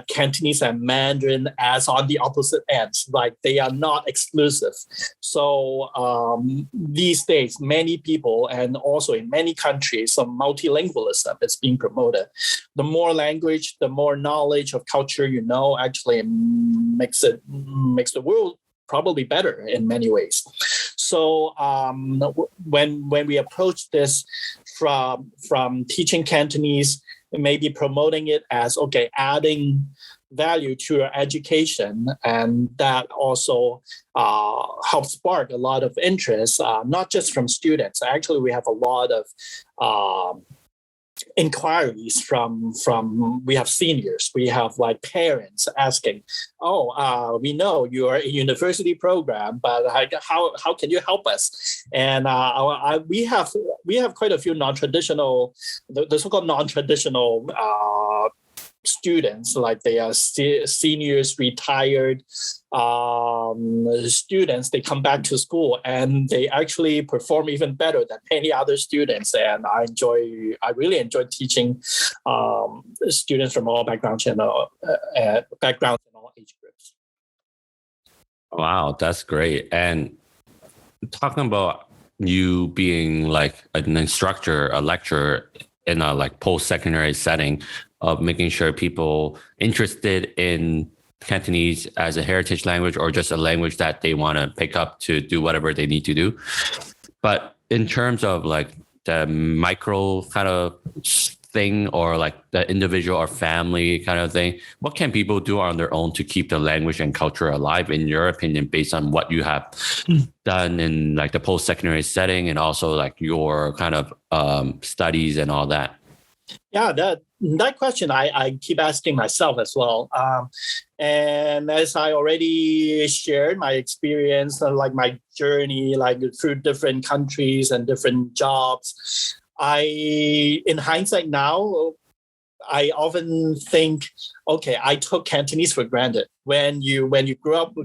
Cantonese and Mandarin as on the opposite ends, like they are not exclusive. So these days, many people and also in many countries, some multilingualism is being promoted. The more language, the more knowledge of culture you know, actually makes the world probably better in many ways. So when we approach this from teaching Cantonese, maybe promoting it as, okay, adding value to your education, and that also helps spark a lot of interest, not just from students. Actually, we have a lot of inquiries from we have seniors, we have like parents asking, we know you are a university program, but how can you help us? And we have quite a few non-traditional, the so-called non-traditional students, like they are seniors, retired students. They come back to school and they actually perform even better than any other students. And I really enjoy teaching students from all backgrounds and all age groups. Wow, that's great. And talking about you being like an instructor, a lecturer in a like post-secondary setting, of making sure people interested in Cantonese as a heritage language or just a language that they want to pick up to do whatever they need to do. But in terms of like the micro kind of thing, or like the individual or family kind of thing, what can people do on their own to keep the language and culture alive, in your opinion, based on what you have done in like the post-secondary setting and also like your kind of studies and all that? Yeah, that question I keep asking myself as well. And as I already shared my experience, like my journey, like through different countries and different jobs, in hindsight now, I often think okay, I took Cantonese for granted. When you grew up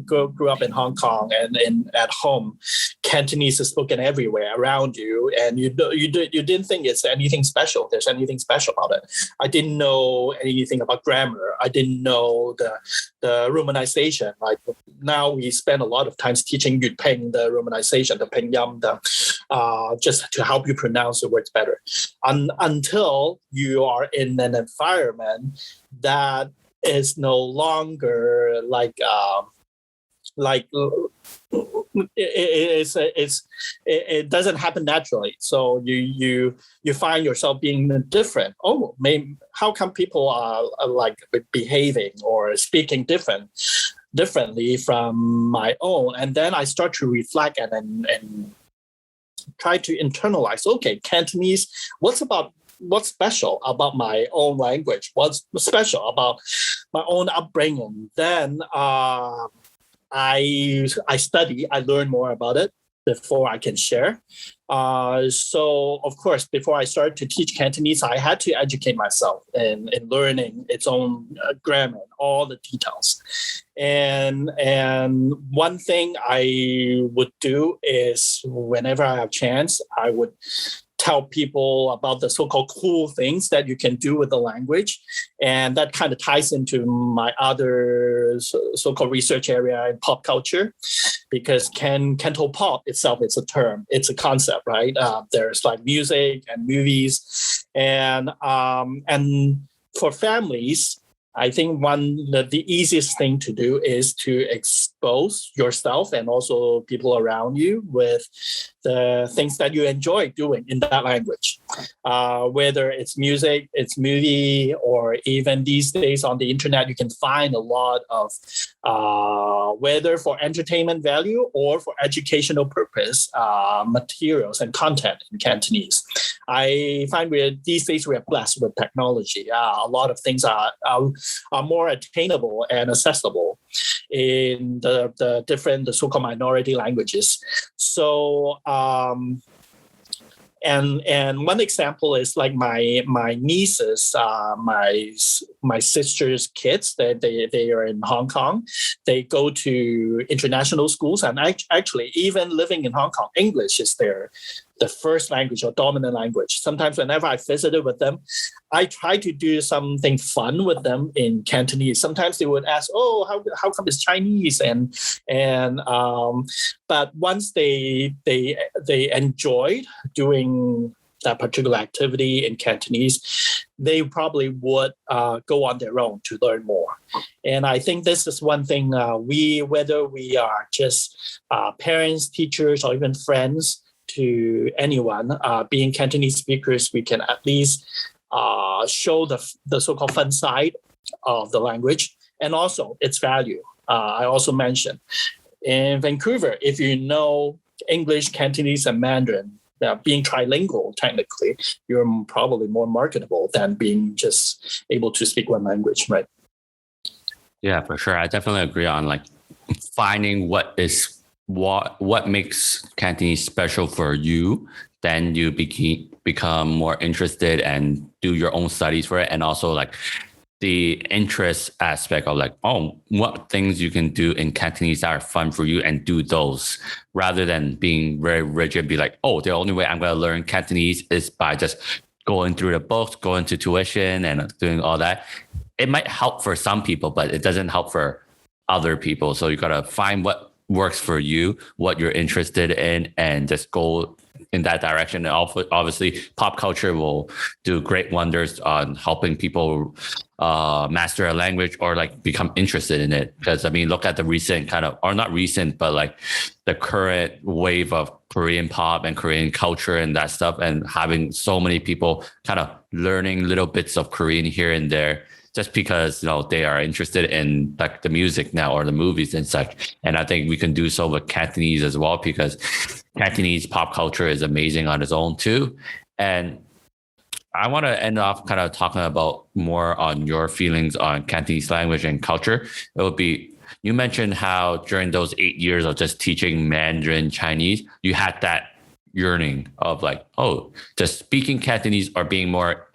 in Hong Kong and at home, Cantonese is spoken everywhere around you, and you didn't think it's anything special. There's anything special about it. I didn't know anything about grammar. I didn't know the romanization. Like now, we spend a lot of times teaching Yue Ping, the romanization, the pinyin, just to help you pronounce the words better. Until you are in an environment that is no longer it doesn't happen naturally. So you find yourself being different. Oh, maybe how come people are like behaving or speaking differently from my own? And then I start to reflect and try to internalize. Okay, Cantonese. What's special about my own language? What's special about my own upbringing? Then I study, I learn more about it before I can share. So, of course, before I started to teach Cantonese, I had to educate myself in learning its own grammar, all the details. And one thing I would do is whenever I have chance, I would tell people about the so-called cool things that you can do with the language. And that kind of ties into my other so-called research area in pop culture, because Canto pop itself is a term, it's a concept, right? There's like music and movies. And for families, I think the easiest thing to do is to expose yourself and also people around you with the things that you enjoy doing in that language. Whether it's music, it's movie, or even these days on the internet, you can find a lot of whether for entertainment value or for educational purpose materials and content in Cantonese. I find these days we are blessed with technology. A lot of things are more attainable and accessible in the different so-called minority languages. So and one example is like my nieces, my sister's kids. They are in Hong Kong. They go to international schools, and actually even living in Hong Kong, English is the first language or dominant language. Sometimes whenever I visited with them, I try to do something fun with them in Cantonese. Sometimes they would ask, "Oh, how come it's Chinese?" But once they enjoyed doing that particular activity in Cantonese, they probably would go on their own to learn more. And I think this is one thing whether we are just parents, teachers, or even friends to anyone, being Cantonese speakers, we can at least show the so-called fun side of the language and also its value. I also mentioned in Vancouver, if you know English, Cantonese, and Mandarin, being trilingual, technically, you're probably more marketable than being just able to speak one language, right? Yeah, for sure. I definitely agree on like finding what makes Cantonese special for you. Then you become more interested and do your own studies for it, and also like the interest aspect of like, oh, what things you can do in Cantonese that are fun for you, and do those rather than being very rigid. Be like, oh, the only way I'm going to learn Cantonese is by just going through the books, going to tuition, and doing all that. It might help for some people, but it doesn't help for other people. So you got to find what works for you, what you're interested in, and just go in that direction. And obviously, pop culture will do great wonders on helping people master a language or like become interested in it. Because I mean, look at the recent kind of, or not recent, but like the current wave of Korean pop and Korean culture and that stuff, and having so many people kind of learning little bits of Korean here and there, just because, you know, they are interested in like the music now or the movies and such. And I think we can do so with Cantonese as well, because Cantonese pop culture is amazing on its own too. And I want to end off kind of talking about more on your feelings on Cantonese language and culture. It would be, you mentioned how during those 8 years of just teaching Mandarin Chinese, you had that yearning of like, oh, just speaking Cantonese or being more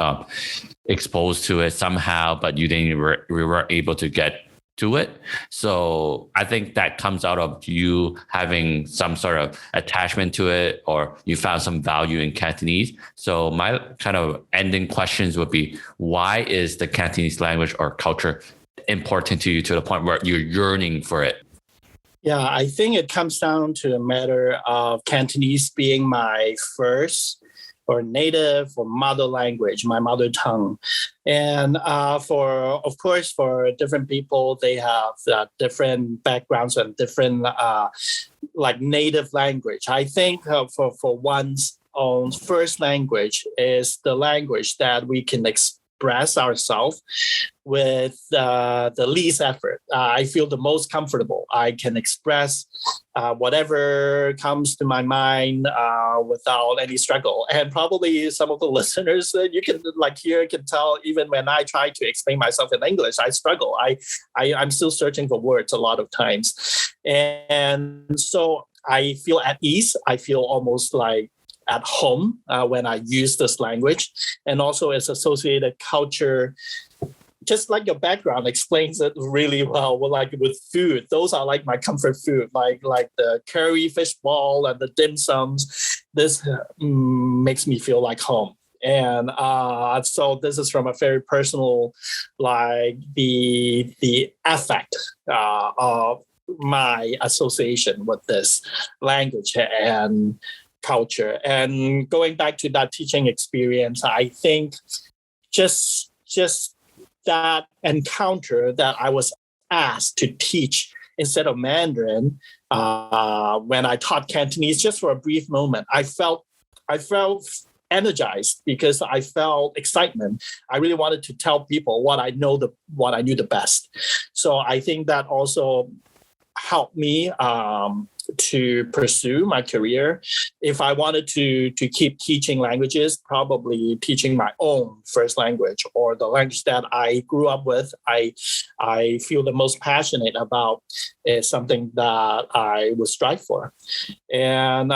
exposed to it somehow, but you didn't we weren't able to get to it. So I think that comes out of you having some sort of attachment to it, or you found some value in Cantonese. So my kind of ending questions would be, why is the Cantonese language or culture important to you to the point where you're yearning for it? Yeah, I think it comes down to a matter of Cantonese being my first or native or mother language, my mother tongue. And of course, for different people, they have different backgrounds and different like native language. I think for one's own first language is the language that we can express ourselves with the least effort. I feel the most comfortable. I can express whatever comes to my mind without any struggle. And probably some of the listeners you can like hear can tell, even when I try to explain myself in English, I struggle. I'm still searching for words a lot of times. And so I feel at ease. I feel almost like at home when I use this language. And also its associated culture, just like your background explains it really well. Like with food, those are like my comfort food, like the curry fish ball and the dim sums. This makes me feel like home. And so this is from a very personal, like the affect of my association with this language and culture. And going back to that teaching experience, I think just that encounter that I was asked to teach instead of Mandarin when I taught Cantonese just for a brief moment, I felt energized because I felt excitement. I really wanted to tell people what I knew the best. So I think that also helped me to pursue my career. If I wanted to keep teaching languages, probably teaching my own first language or the language that I grew up with, I feel the most passionate about is something that I would strive for. And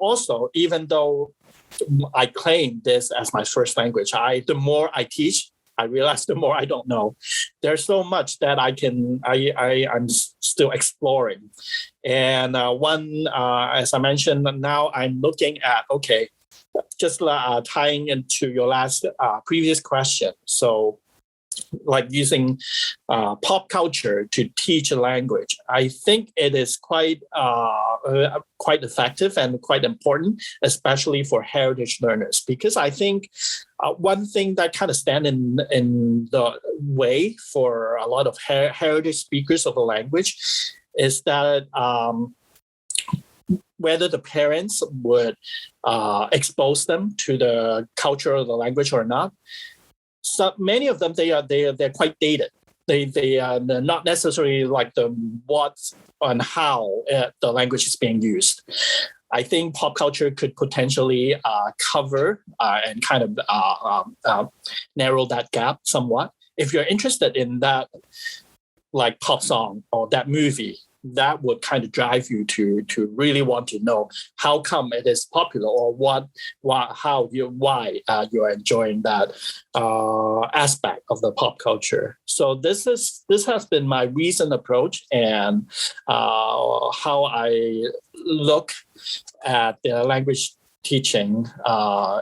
also, even though I claim this as my first language, the more I teach, I realize the more I don't know. There's so much that I'm still exploring. And as I mentioned, now I'm looking at, okay, just tying into your last previous question. So like using pop culture to teach a language, I think it is quite effective and quite important, especially for heritage learners, because I think one thing that kind of stand in the way for a lot of heritage speakers of the language is that whether the parents would expose them to the culture of the language or not. So many of them, they're quite dated. They are not necessarily like the what and how the language is being used. I think pop culture could potentially cover and kind of narrow that gap somewhat. If you're interested in that, like pop song or that movie, that would kind of drive you to really want to know how come it is popular, or why you're enjoying that aspect of the pop culture. So this has been my recent approach and how I look at the language teaching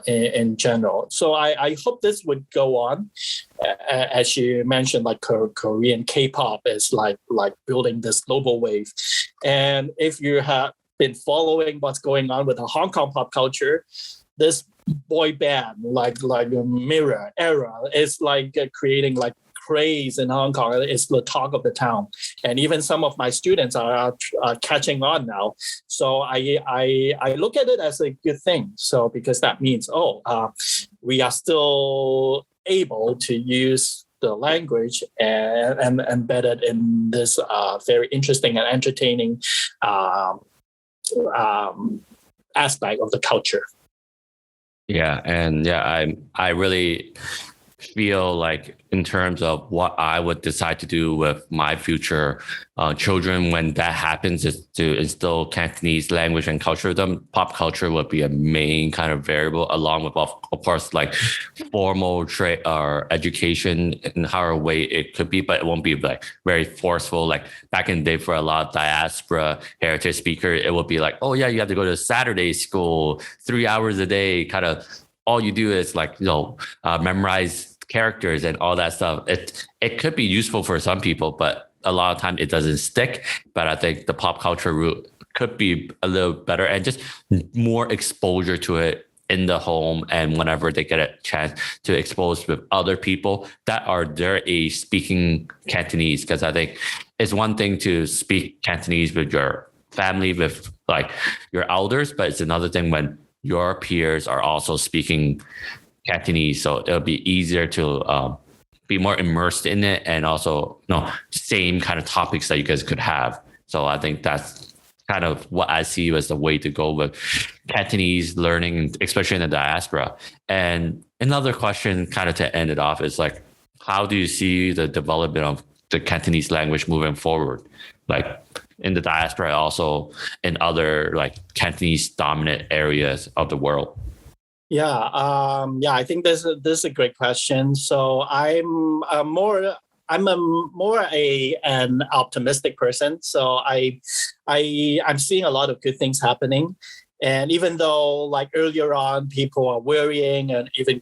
in general. So I hope this would go on. As you mentioned, like Korean K-pop is like building this global wave. And if you have been following what's going on with the Hong Kong pop culture, this boy band like Mirror era is like creating like craze in Hong Kong. It's the talk of the town, and even some of my students are catching on now. So I look at it as a good thing. So because that means we are still able to use the language and embed it in this very interesting and entertaining aspect of the culture. Yeah, and I really feel like in terms of what I would decide to do with my future children when that happens is to instill Cantonese language and culture with them. Pop culture would be a main kind of variable, along with of course like formal trade or education in however way it could be, but it won't be like very forceful. Like back in the day for a lot of diaspora heritage speakers, it would be like, oh yeah, you have to go to Saturday school 3 hours a day, kind of all you do is like, memorize characters and all that stuff. It could be useful for some people, but a lot of time it doesn't stick. But I think the pop culture route could be a little better and just more exposure to it in the home, and whenever they get a chance to expose with other people that are their age speaking Cantonese. Because I think it's one thing to speak Cantonese with your family, with like your elders, but it's another thing when your peers are also speaking Cantonese. So it'll be easier to be more immersed in it, and also same kind of topics that you guys could have. So I think that's kind of what I see as the way to go with Cantonese learning, especially in the diaspora. And another question kind of to end it off is like, how do you see the development of the Cantonese language moving forward? Like in the diaspora, also in other like Cantonese dominant areas of the world? I think this is a great question. So I'm an optimistic person. So I'm seeing a lot of good things happening. And even though like earlier on people are worrying and even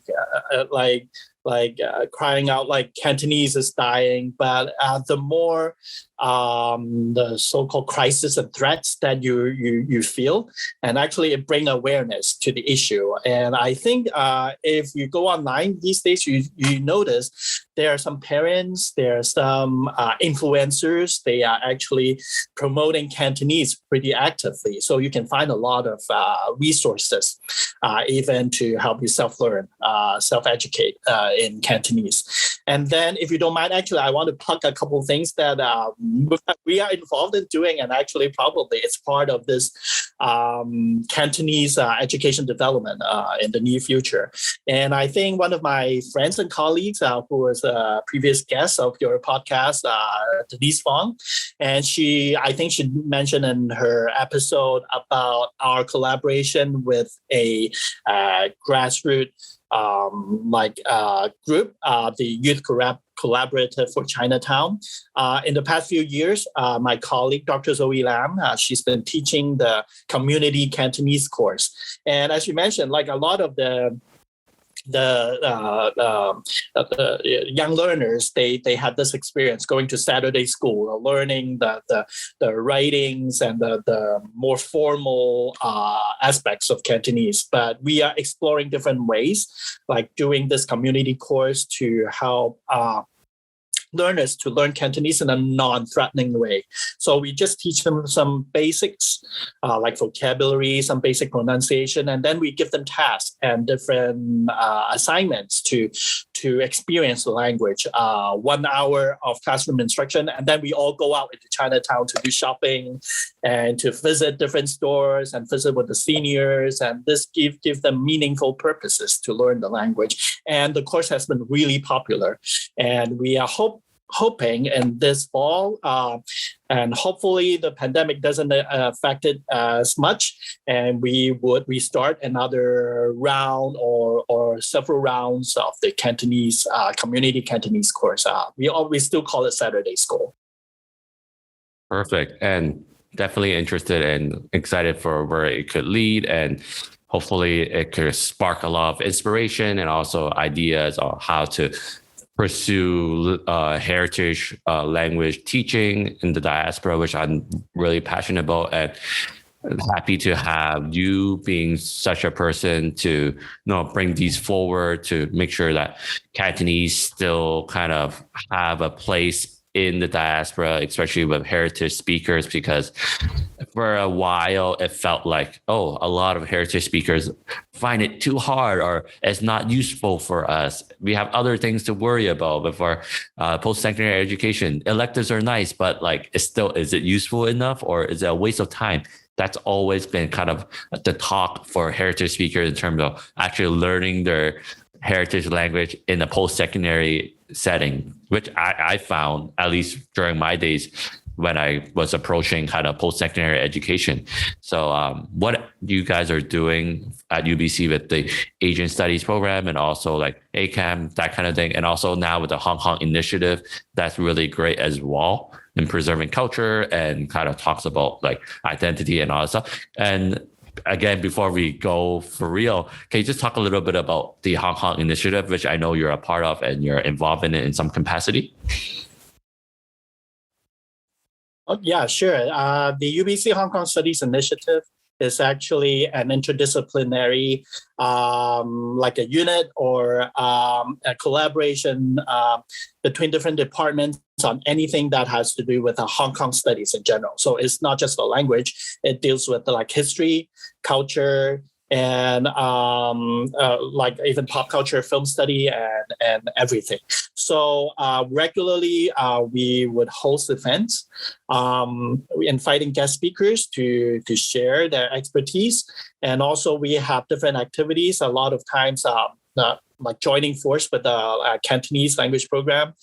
crying out like Cantonese is dying, but the more the so-called crisis and threats that you feel, and actually it bring awareness to the issue. And I think if you go online these days, you notice there are some parents, there are some influencers, they are actually promoting Cantonese pretty actively. So you can find a lot of resources even to help you self-learn, self-educate in Cantonese. And then if you don't mind, actually, I want to plug a couple of things that we are involved in doing, and actually probably it's part of this Cantonese education development in the near future. And I think one of my friends and colleagues who was a previous guest of your podcast, Denise Fong, and I think she mentioned in her episode about our collaboration with a grassroots group, the Youth Collaborative for Chinatown. In the past few years, my colleague, Dr. Zoe Lam, she's been teaching the community Cantonese course. And as you mentioned, like a lot of the young learners, they had this experience going to Saturday school, learning the writings and the more formal aspects of Cantonese. But we are exploring different ways, like doing this community course to help learners to learn Cantonese in a non-threatening way. So we just teach them some basics, like vocabulary, some basic pronunciation, and then we give them tasks and different assignments to experience the language. 1 hour of classroom instruction, and then we all go out into Chinatown to do shopping and to visit different stores and visit with the seniors, and this give them meaningful purposes to learn the language. And the course has been really popular, and we are hoping in this fall, and hopefully the pandemic doesn't affect it as much, and we would restart another round or several rounds of the Cantonese community Cantonese course. We still call it Saturday School. Perfect. And definitely interested and excited for where it could lead, and hopefully it could spark a lot of inspiration and also ideas on how to pursue heritage language teaching in the diaspora, which I'm really passionate about, and happy to have you being such a person to bring these forward to make sure that Cantonese still kind of have a place in the diaspora, especially with heritage speakers, because for a while it felt like, a lot of heritage speakers find it too hard or it's not useful for us. We have other things to worry about with our post-secondary education. Electives are nice, but is it useful enough, or is it a waste of time? That's always been kind of the talk for heritage speakers in terms of actually learning their heritage language in a post-secondary setting, which I found, at least during my days when I was approaching kind of post-secondary education. So what you guys are doing at UBC with the Asian Studies program and also like ACAM, that kind of thing. And also now with the Hong Kong initiative, that's really great as well in preserving culture and kind of talks about like identity and all that stuff. And again, before we go for real, can you just talk a little bit about the Hong Kong initiative, which I know you're a part of and you're involved in it in some capacity? Oh, yeah, sure. The UBC Hong Kong Studies Initiative is actually an interdisciplinary, like a unit or a collaboration between different departments on anything that has to do with Hong Kong studies in general. So it's not just the language; it deals with like history, culture, and like even pop culture, film study, and everything. So regularly, we would host events, inviting guest speakers to share their expertise, and also we have different activities. A lot of times, like joining force with the Cantonese language program.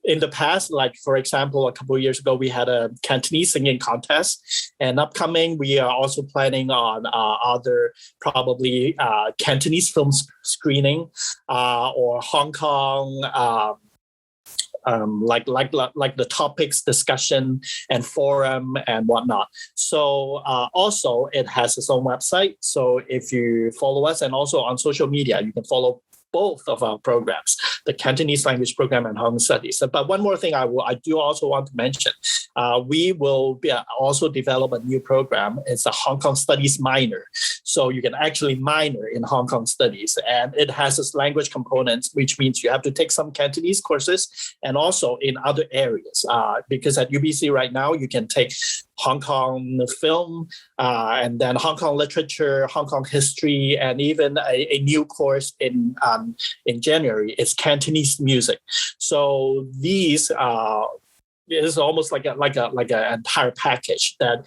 In the past, like for example, a couple of years ago, we had a Cantonese singing contest, and upcoming we are also planning on other probably Cantonese film screening or Hong Kong like the topics discussion and forum and whatnot. So also it has its own website. So if you follow us and also on social media, you can follow both of our programs, the Cantonese language program and Hong Kong studies. But one more thing I do also want to mention, we will also develop a new program. It's a Hong Kong studies minor. So you can actually minor in Hong Kong studies, and it has its language components, which means you have to take some Cantonese courses and also in other areas. Because at UBC right now, you can take Hong Kong film, and then Hong Kong literature, Hong Kong history, and even a new course in January. It's Cantonese music. So these is almost like an entire package that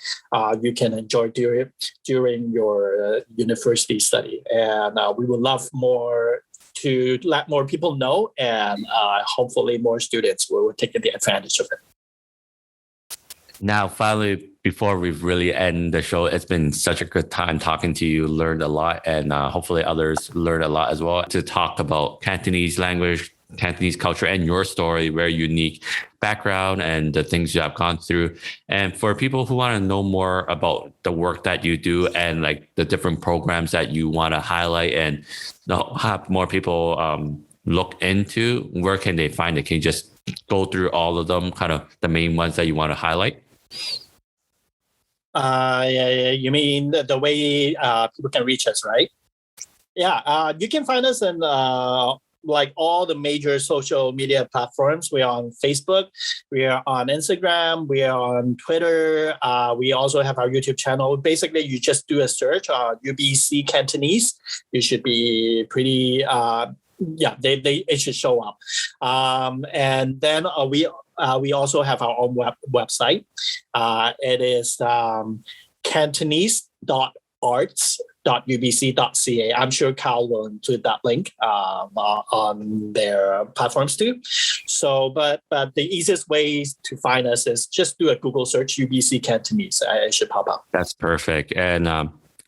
you can enjoy during your university study. And we would love to let more people know, and hopefully more students will take the advantage of it. Now, finally, before we really end the show, it's been such a good time talking to you, learned a lot, and hopefully others learned a lot as well, to talk about Cantonese language, Cantonese culture, and your story, very unique background and the things you have gone through. And for people who want to know more about the work that you do and like the different programs that you want to highlight and have more people look into, where can they find it? Can you just go through all of them, kind of the main ones that you want to highlight? You mean the way people can reach us, right? Yeah, you can find us in like all the major social media platforms. We are on Facebook, we are on Instagram, we are on Twitter. We also have our YouTube channel. Basically, you just do a search on UBC Cantonese. You should be pretty, it should show up. And then we also have our own website. It is Cantonese.arts.ubc.ca. I'm sure Carl will include that link on their platforms too. So, but the easiest way to find us is just do a Google search, UBC Cantonese. It should pop up. That's perfect. And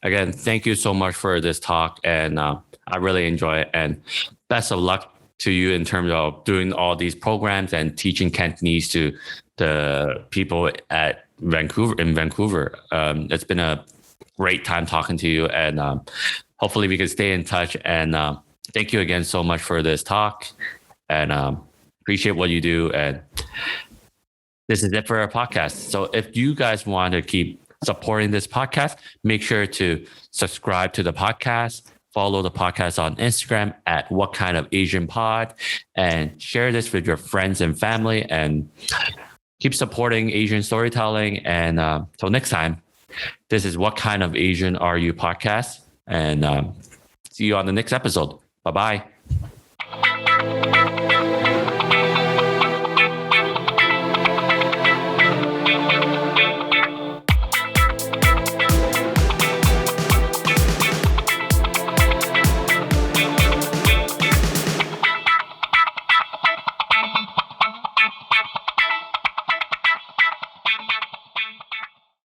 again, thank you so much for this talk. And I really enjoy it. And best of luck to you in terms of doing all these programs and teaching Cantonese to the people at Vancouver. It's been a great time talking to you, and hopefully we can stay in touch. And thank you again so much for this talk, and appreciate what you do. And this is it for our podcast. So if you guys want to keep supporting this podcast, make sure to subscribe to the podcast, follow the podcast on Instagram at What Kind of Asian Pod, and share this with your friends and family, and keep supporting Asian storytelling. And till next time, this is What Kind of Asian Are You podcast, and see you on the next episode. Bye-bye.